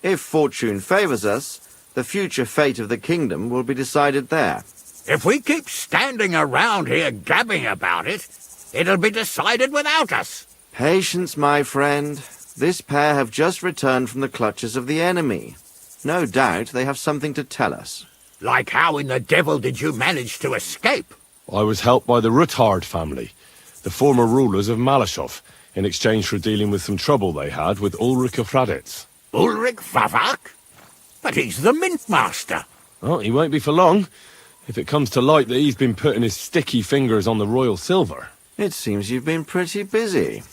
If fortune favors us, the future fate of the kingdom will be decided there. If we keep standing around here gabbing about it, it'll be decided without us. Patience, my friend. This pair have just returned from the clutches of the enemy. No doubt they have something to tell us. Like how in the devil did you manage to escape? I was helped by the Ruthard family, the former rulers of Malashov, in exchange for dealing with some trouble they had with Ulrich of Raditz. Ulrich Vavak? But he's the mint master. Oh, he won't be for long, if it comes to light that he's been putting his sticky fingers on the royal silver. It seems you've been pretty busy.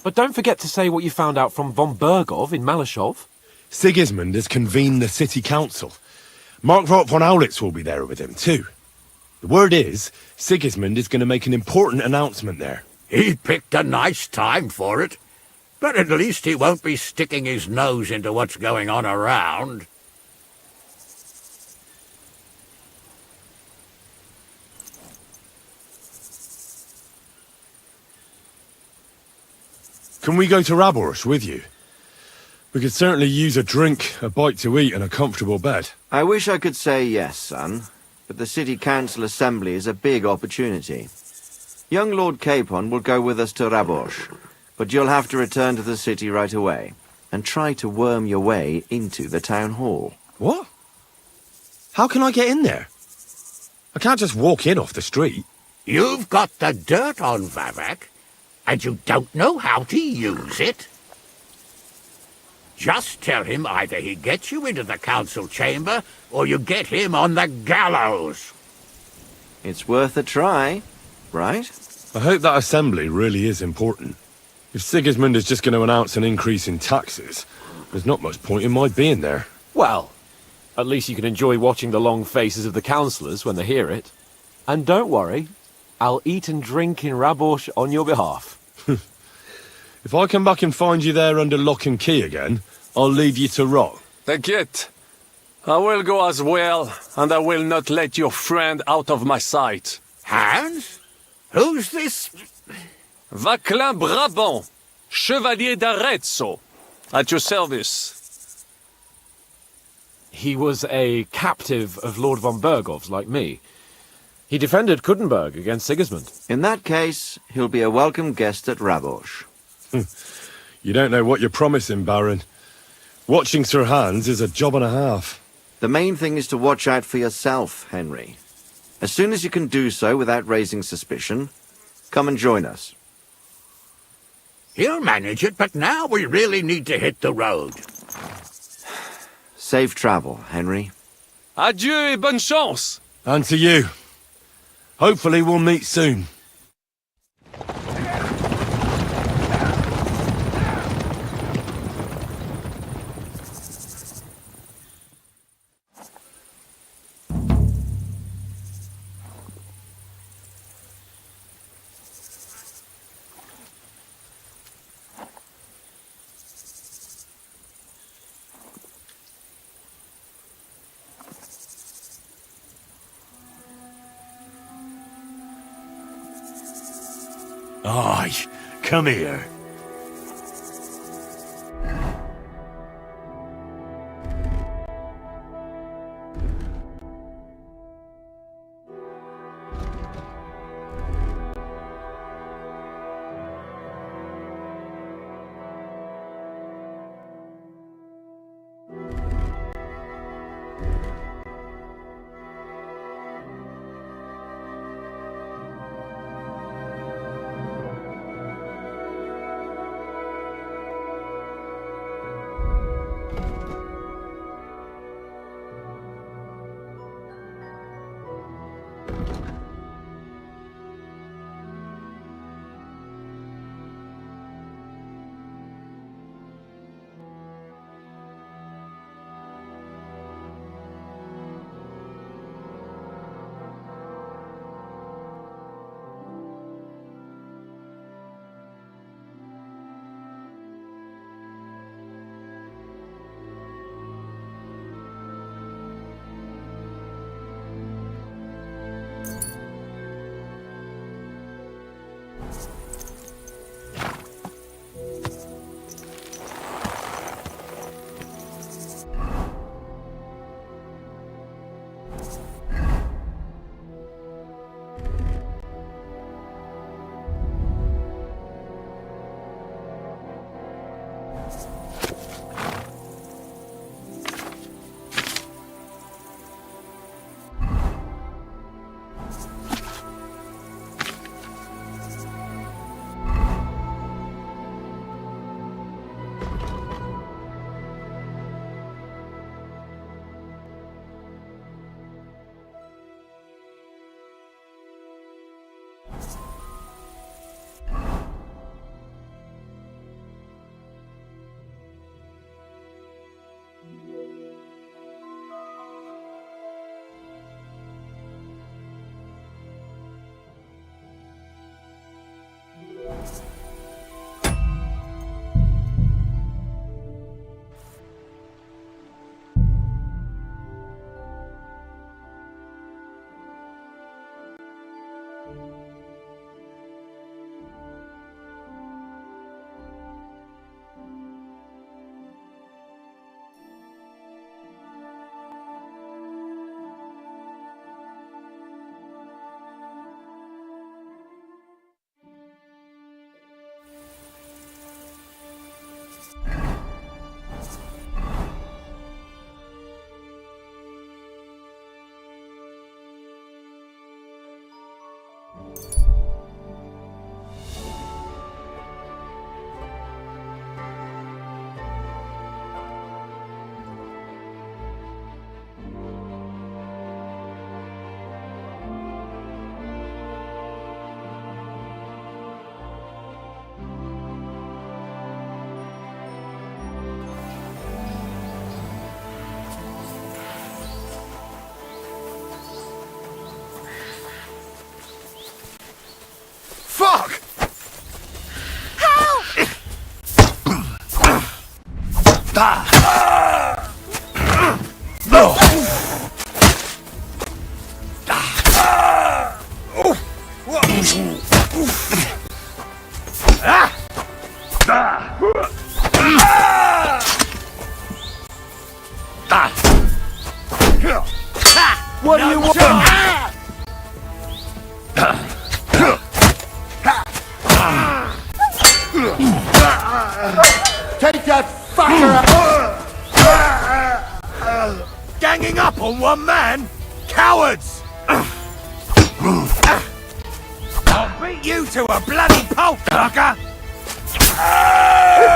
But don't forget to say what you found out from von Bergov in Malashov. Sigismund has convened the city council. Markvart von Aulitz will be there with him, too. The word is, Sigismund is going to make an important announcement there. He picked a nice time for it. But at least he won't be sticking his nose into what's going on around. Can we go to Rabors with you? We could certainly use a drink, a bite to eat, and a comfortable bed. I wish I could say yes, son, but the city council assembly is a big opportunity. Young Lord Capon will go with us to Rabors, but you'll have to return to the city right away, and try to worm your way into the town hall. What? How can I get in there? I can't just walk in off the street. You've got the dirt on Vavak, and you don't know how to use it? Just tell him either he gets you into the council chamber, or you get him on the gallows. It's worth a try, right? I hope that assembly really is important. If Sigismund is just going to announce an increase in taxes, there's not much point in my being there. Well, at least you can enjoy watching the long faces of the councillors when they hear it. And don't worry, I'll eat and drink in Rabors on your behalf. If I come back and find you there under lock and key again, I'll leave you to rot. Take it. I will go as well, and I will not let your friend out of my sight. Hans? Who's this? Vaclin Brabant, Chevalier d'Arezzo, at your service. He was a captive of Lord von Bergov's, like me. He defended Kuddenberg against Sigismund. In that case, he'll be a welcome guest at Rabors. You don't know what you're promising, Baron. Watching Sir Hans is a job and a half. The main thing is to watch out for yourself, Henry. As soon as you can do so without raising suspicion, come and join us. He'll manage it, but now we really need to hit the road. Safe travel, Henry. Adieu et bonne chance. And to you. Hopefully we'll meet soon. Aye, come here. What do you want? Take that fucker out! Ganging up on one man? Cowards! I'll beat you to a bloody pulp, fucker!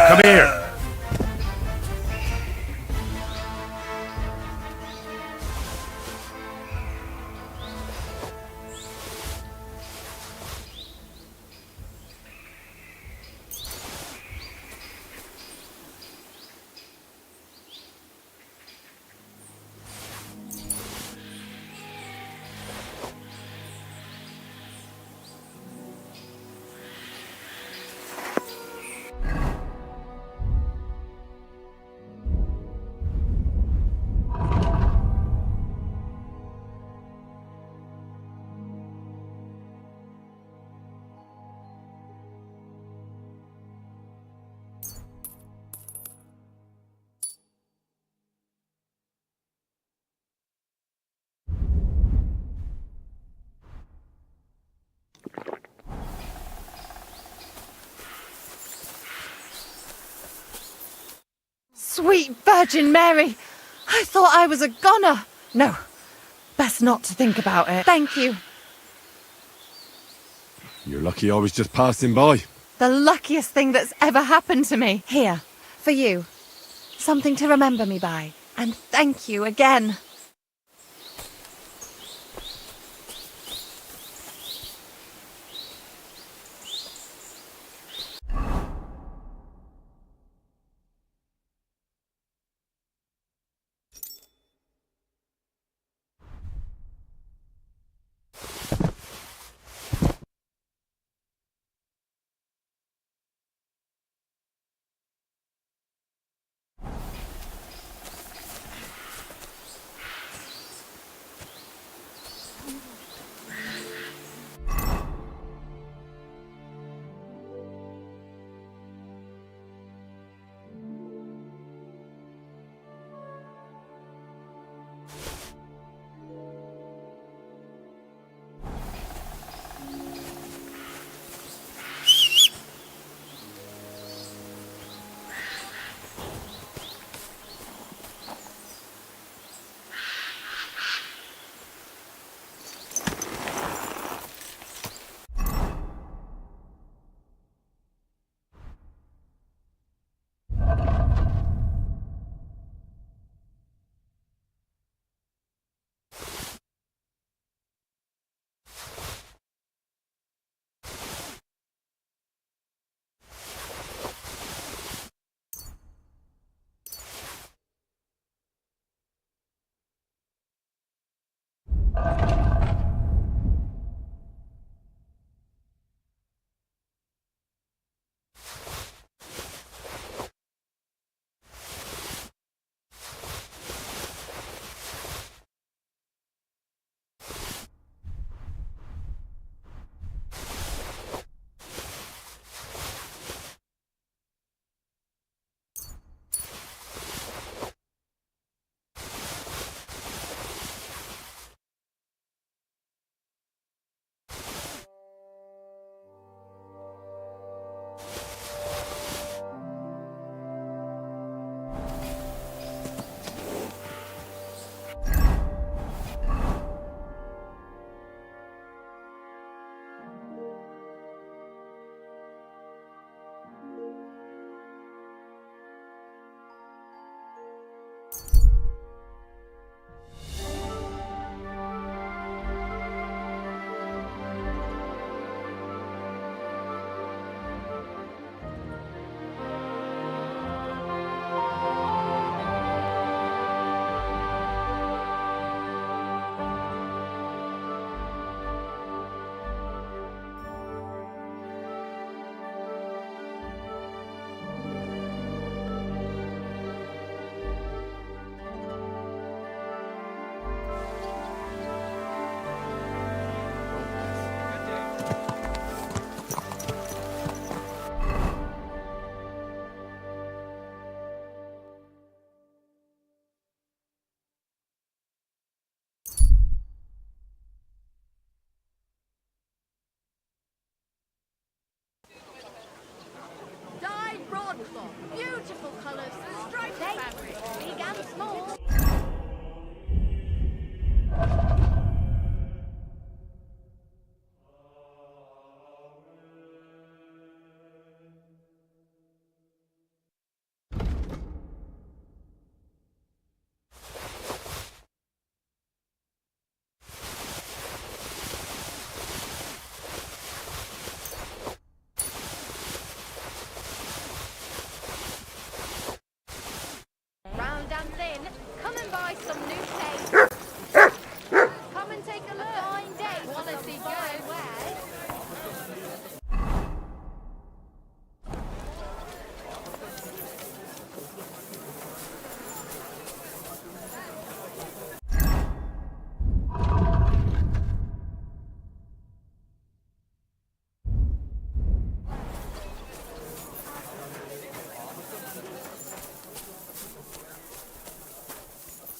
Come here. Sweet Virgin Mary! I thought I was a goner. No, best not to think about it. Thank you. You're lucky I was just passing by. The luckiest thing that's ever happened to me. Here, for you. Something to remember me by. And thank you again.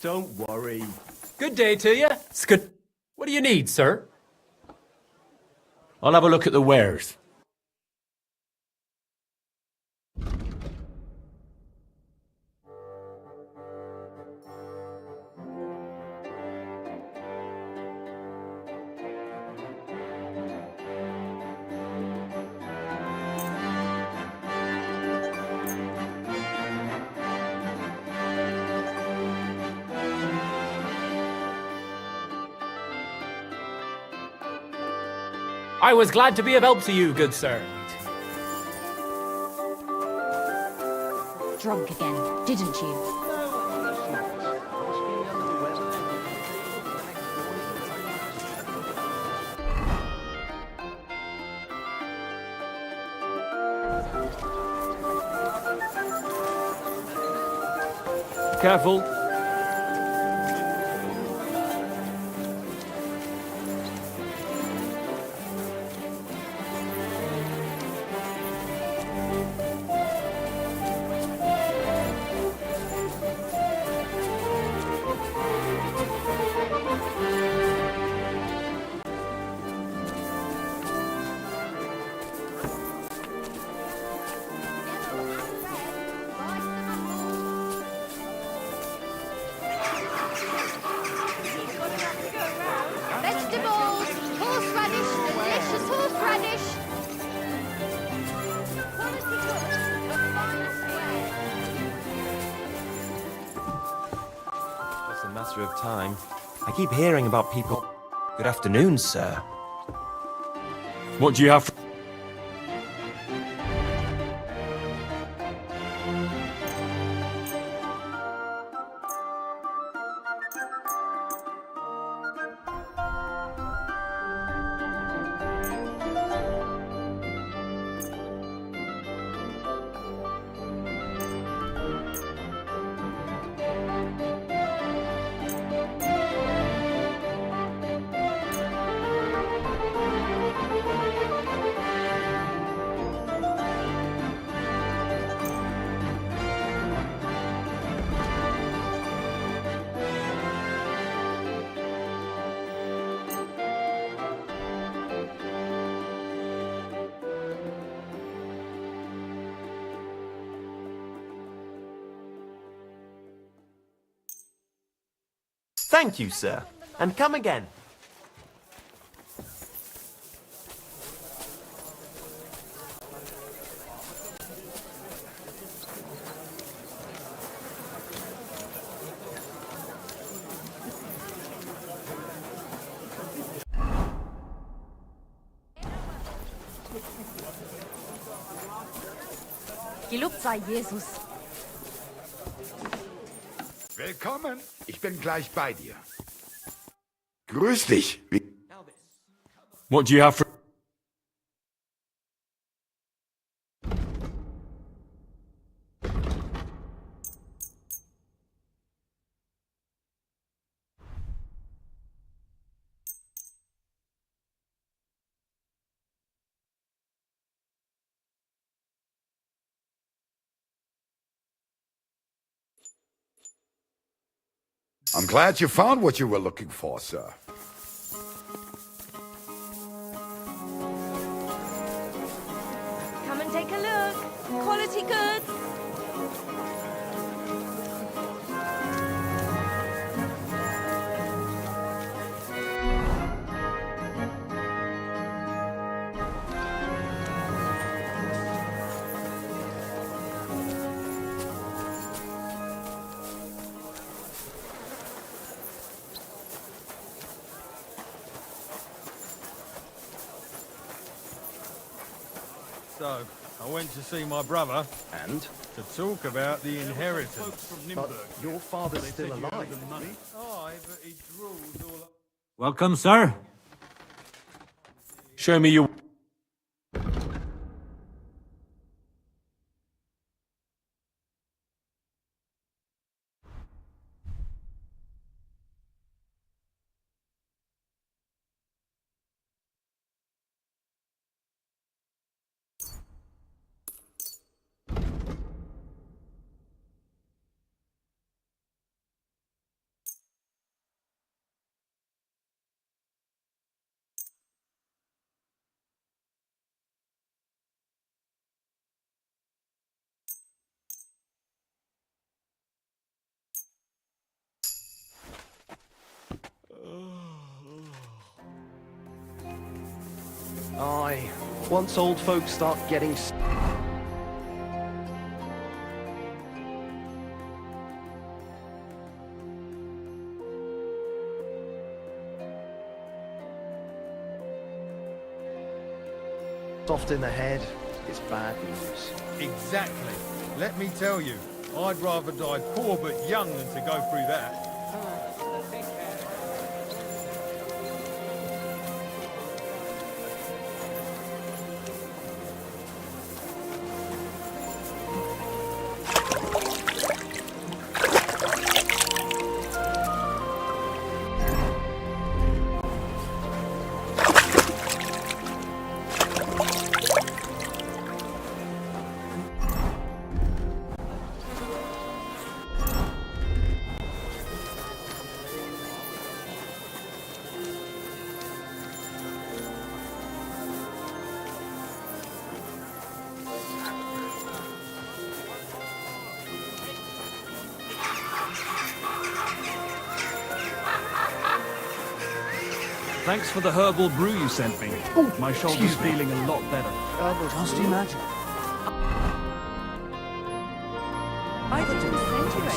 Don't worry. Good day to you. It's good. What do you need, sir? I'll have a look at the wares. I was glad to be of help to you, good sir. Drunk again, didn't you? Careful. Vegetables, horseradish, delicious horseradish. Quality good, the finest way. Just a matter of time. I keep hearing about people. Good afternoon, sir. What do you have? Thank you, sir. And come again. Gelobt sei Jesus. Willkommen, ich bin gleich bei dir. Grüß dich. What do you have for... I'm glad you found what you were looking for, sir. Come and take a look. Quality goods. So, I went to see my brother. And? To talk about the inheritance. But your father's still alive. Aye, but he drools all up. Welcome, sir. Show me your... Once old folks start getting... soft in the head, it's bad news. Exactly. Let me tell you, I'd rather die poor but young than to go through that. Thanks for the herbal brew you sent me. My shoulder's feeling a lot better. Just imagine.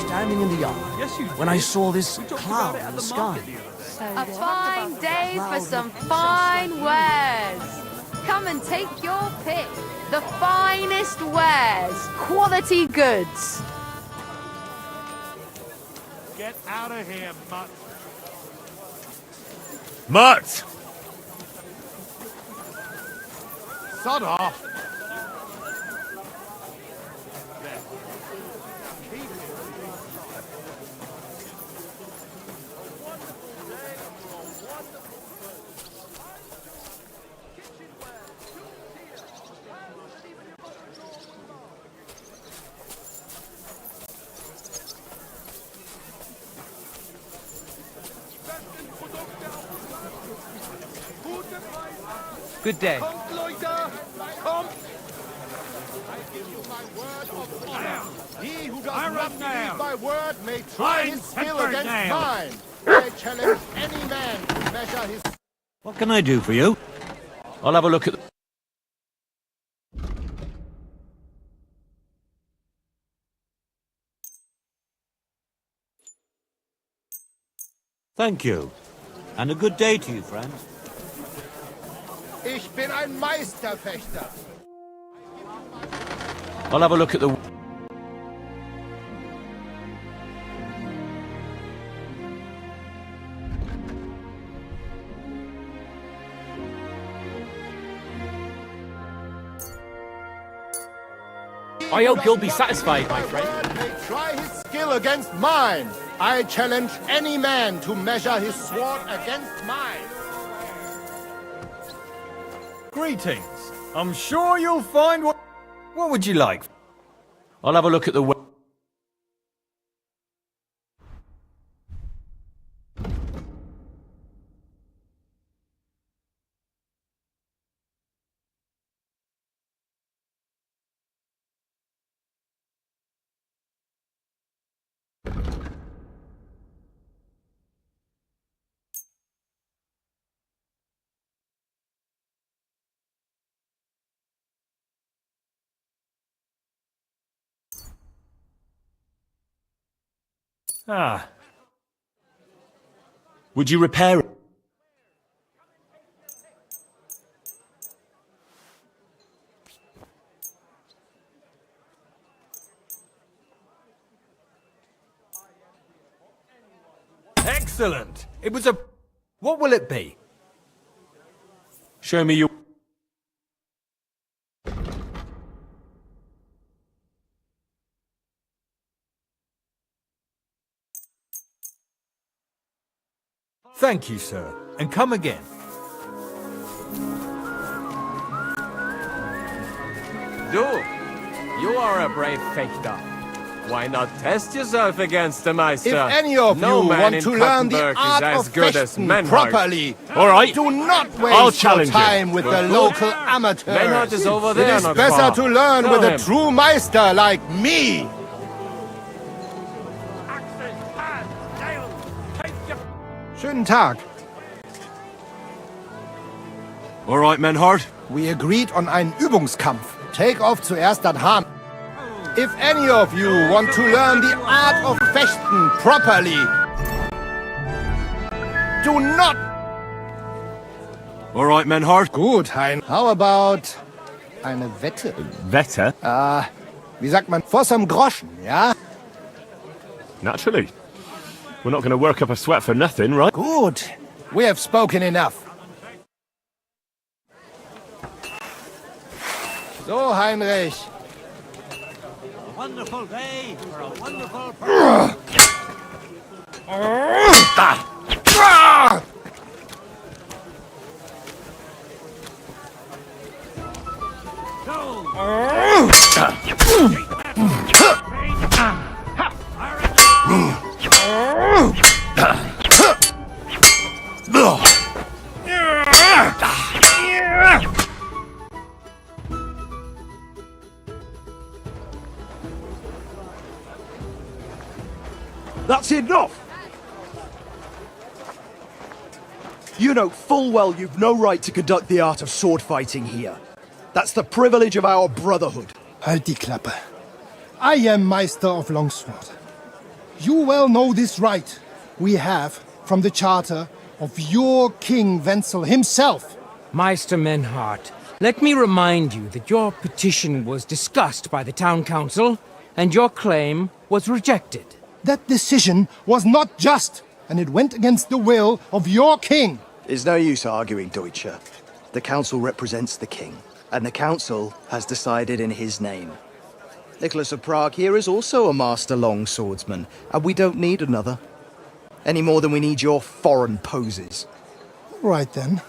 Standing in the yard when I saw this cloud in the sky. A fine day for some fine wares. Come and take your pick. The finest wares. Quality goods. Get out of here, mutt. Mutt! Sod off. Good day. Kommt, Leute! Kommt! I give you my word of honor. He who does not believe my word may try his skill against mine. I challenge any man to measure his... What can I do for you? I'll have a look at... Thank you. And a good day to you, friend. Ich bin ein Meisterfechter. I'll have a look at the... I hope you'll be satisfied, my friend. May try his skill against mine. I challenge any man to measure his sword against mine. Greetings. I'm sure you'll find what... What would you like? I'll have a look at the... Ah. Would you repair it? Excellent. It was a... What will it be? Show me your... Thank you, sir. And come again. You are a brave fechter. Why not test yourself against the Meister? If any of no you man want in to learn the Krattenberg art is as of good as fechten Menhart. properly, All right. do not I'll waste your challenge you. time with the local amateurs. Menhart is over there, It is not better far. to learn Tell with him. a true Meister like me. Schönen Tag. All right, Menhart. We agreed on einen Übungskampf. Take off zuerst das Hahn. If any of you want to learn the art of Fechten properly, do not... All right, Menhard. Gut, Hein. How about eine Wette? Wette? Wie sagt man? For some Groschen, ja? Naturally. We're not going to work up a sweat for nothing, right? Gut. We have spoken enough. So, Heinrich. A wonderful day for a wonderful That's enough! You know full well you've no right to conduct the art of sword fighting here. That's the privilege of our brotherhood. Halt die Klappe. I am Meister of Longsword. You well know this right we have from the charter of your King Wenzel himself. Meister Menhart, let me remind you that your petition was discussed by the town council, and your claim was rejected. That decision was not just, and it went against the will of your king. It's no use arguing, Deutscher. The council represents the king, and the council has decided in his name. Nicholas of Prague here is also a master longswordsman, and we don't need another. Any more than we need your foreign poses. Right then.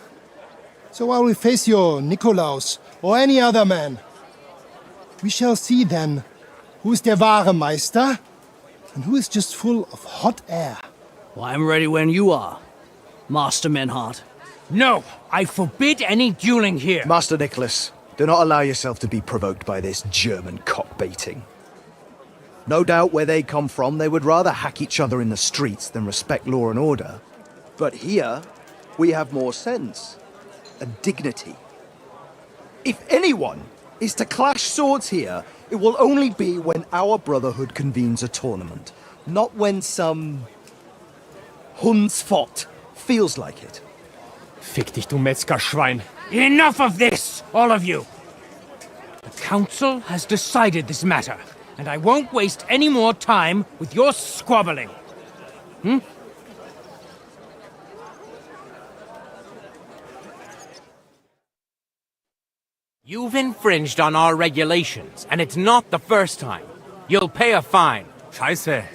So I will face your Nikolaus or any other man. We shall see then who is der wahre Meister and who is just full of hot air. Well, I'm ready when you are, Master Menhart. No, I forbid any dueling here. Master Nicholas, do not allow yourself to be provoked by this German cock-baiting. No doubt where they come from, they would rather hack each other in the streets than respect law and order. But here, we have more sense and dignity. If anyone is to clash swords here, it will only be when our brotherhood convenes a tournament, not when some Hundsfott feels like it. Fick dich, du Metzgerschwein. Enough of this, all of you! The council has decided this matter, and I won't waste any more time with your squabbling. You've infringed on our regulations, and it's not the first time. You'll pay a fine. Scheiße.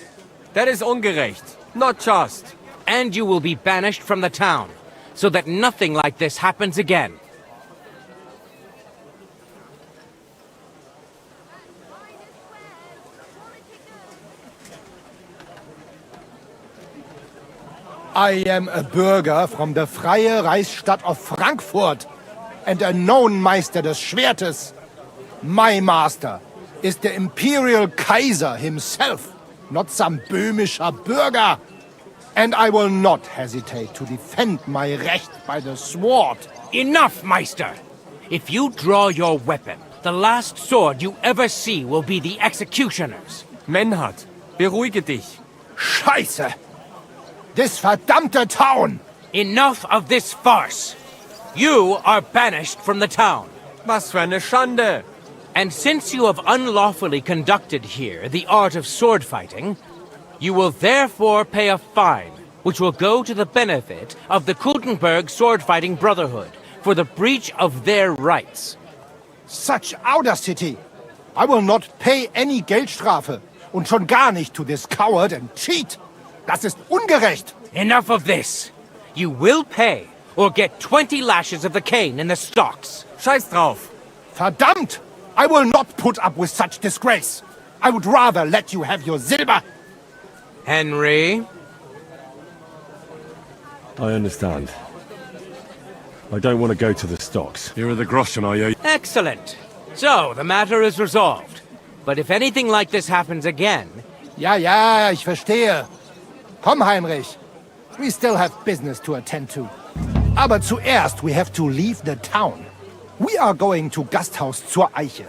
That is ungerecht. Not just. And you will be banished from the town, so that nothing like this happens again. I am a Bürger from the Freie Reichsstadt of Frankfurt and a known Meister des Schwertes. My master is the Imperial Kaiser himself, not some böhmischer Bürger. And I will not hesitate to defend my Recht by the sword. Enough, Meister! If you draw your weapon, the last sword you ever see will be the executioner's. Menhart, beruhige dich. Scheiße! This verdammte Town! Enough of this farce! You are banished from the town. Was für eine Schande! And since you have unlawfully conducted here the art of sword fighting, you will therefore pay a fine, which will go to the benefit of the Kutenberg Sword-Fighting Brotherhood for the breach of their rights. Such audacity! I will not pay any Geldstrafe und schon gar nicht to this coward and cheat! Das ist ungerecht! Enough of this! You will pay, or get 20 lashes of the cane in the stocks. Scheiß drauf! Verdammt! I will not put up with such disgrace! I would rather let you have your silver! Henry? I understand. I don't want to go to the stocks. Here are the groschen I owe. Excellent. So, the matter is resolved. But if anything like this happens again... Ja, ich verstehe. Komm, Heinrich. We still have business to attend to. Aber zuerst we have to leave the town. We are going to Gasthaus zur Eiche.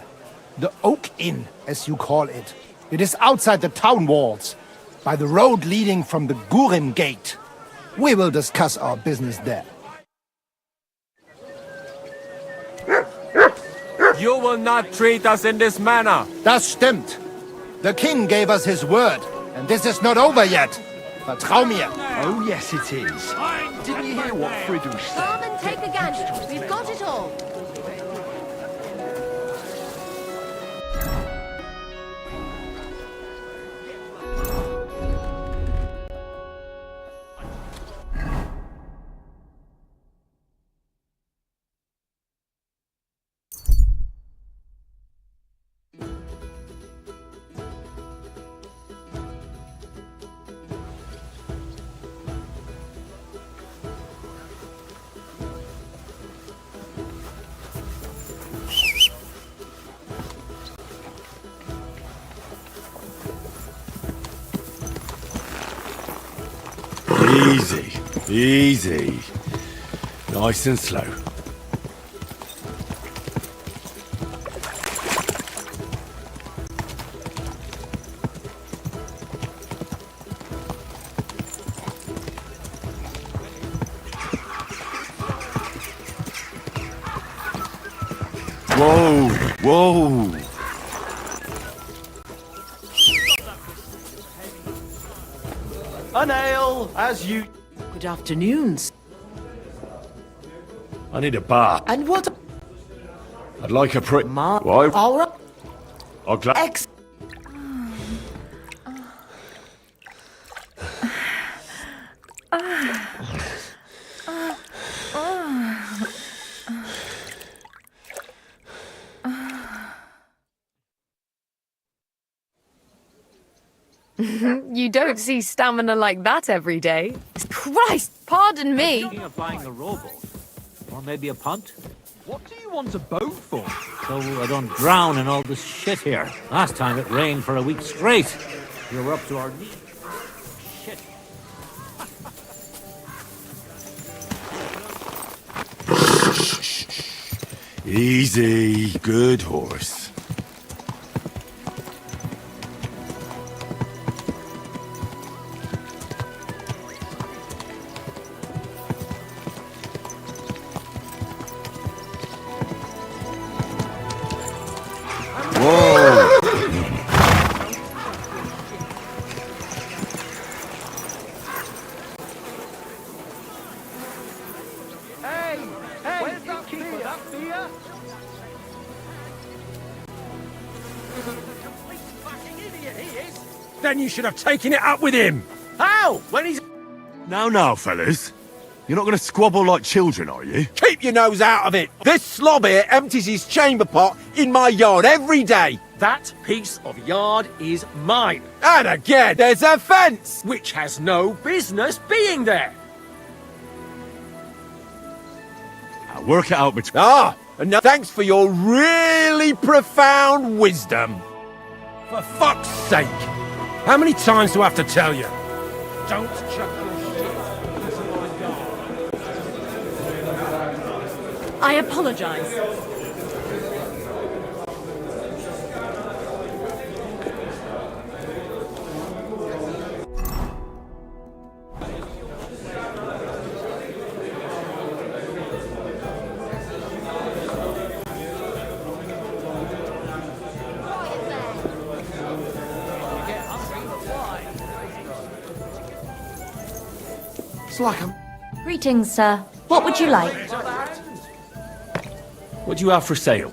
The Oak Inn, as you call it. It is outside the town walls, by the road leading from the Gurim Gate. We will discuss our business there. You will not treat us in this manner. Das stimmt. The king gave us his word, and this is not over yet. Vertrau mir. Oh, yes, it is. Didn't you hear what Friedrich said? Come and take a gander. We've got it all. Easy, easy. Nice and slow. Whoa, whoa. An ale, as you... Good afternoons. I need a bath. And what... I'd like a prick. Why? All right. I'll gla- Ex... You don't see stamina like that every day. Christ, pardon me. Thinking of buying a rowboat, or maybe a punt. What do you want a boat for? So I don't drown in all this shit here. Last time it rained for a week straight. We were up to our knees. Shit. Easy, good horse. Where's that keeper? That beer? Then you should have taken it up with him. How? When he's... Now, fellas. You're not going to squabble like children, are you? Keep your nose out of it! This slob here empties his chamber pot in my yard every day! That piece of yard is mine. And again, there's a fence! Which has no business being there. I'll work it out between... Ah, and now thanks for your really profound wisdom. For fuck's sake! How many times do I have to tell you? Don't chuck your shit. I apologize. It's like I'm... Greetings, sir. What would you like? What do you have for sale?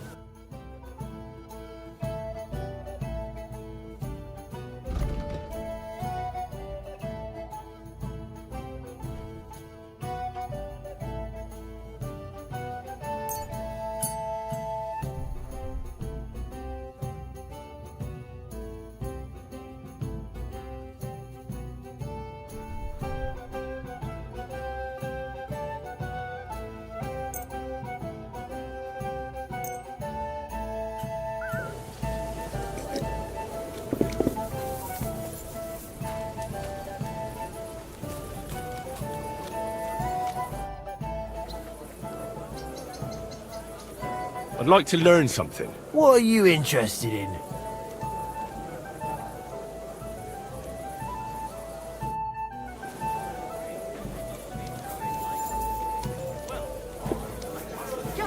I'd like to learn something. What are you interested in?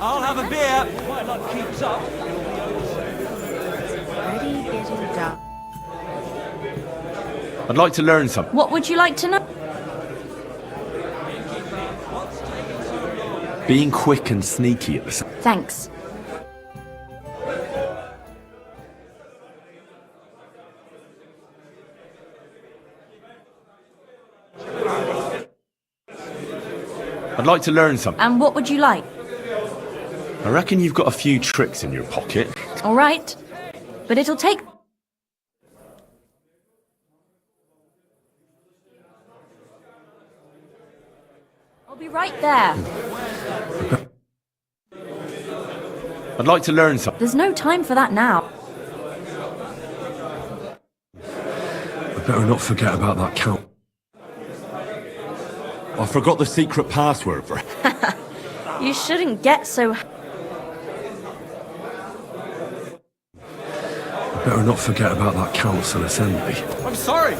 I'll have a beer. If my luck keeps up, Ready, getting done. I'd like to learn something. What would you like to know? Being quick and sneaky at the same. Thanks. I'd like to learn something. And what would you like? I reckon you've got a few tricks in your pocket. All right. But it'll take... I'll be right there. I'd like to learn something. There's no time for that now. I better not forget about that count. I forgot the secret password for it. You shouldn't get so... I better not forget about that council assembly. I'm sorry.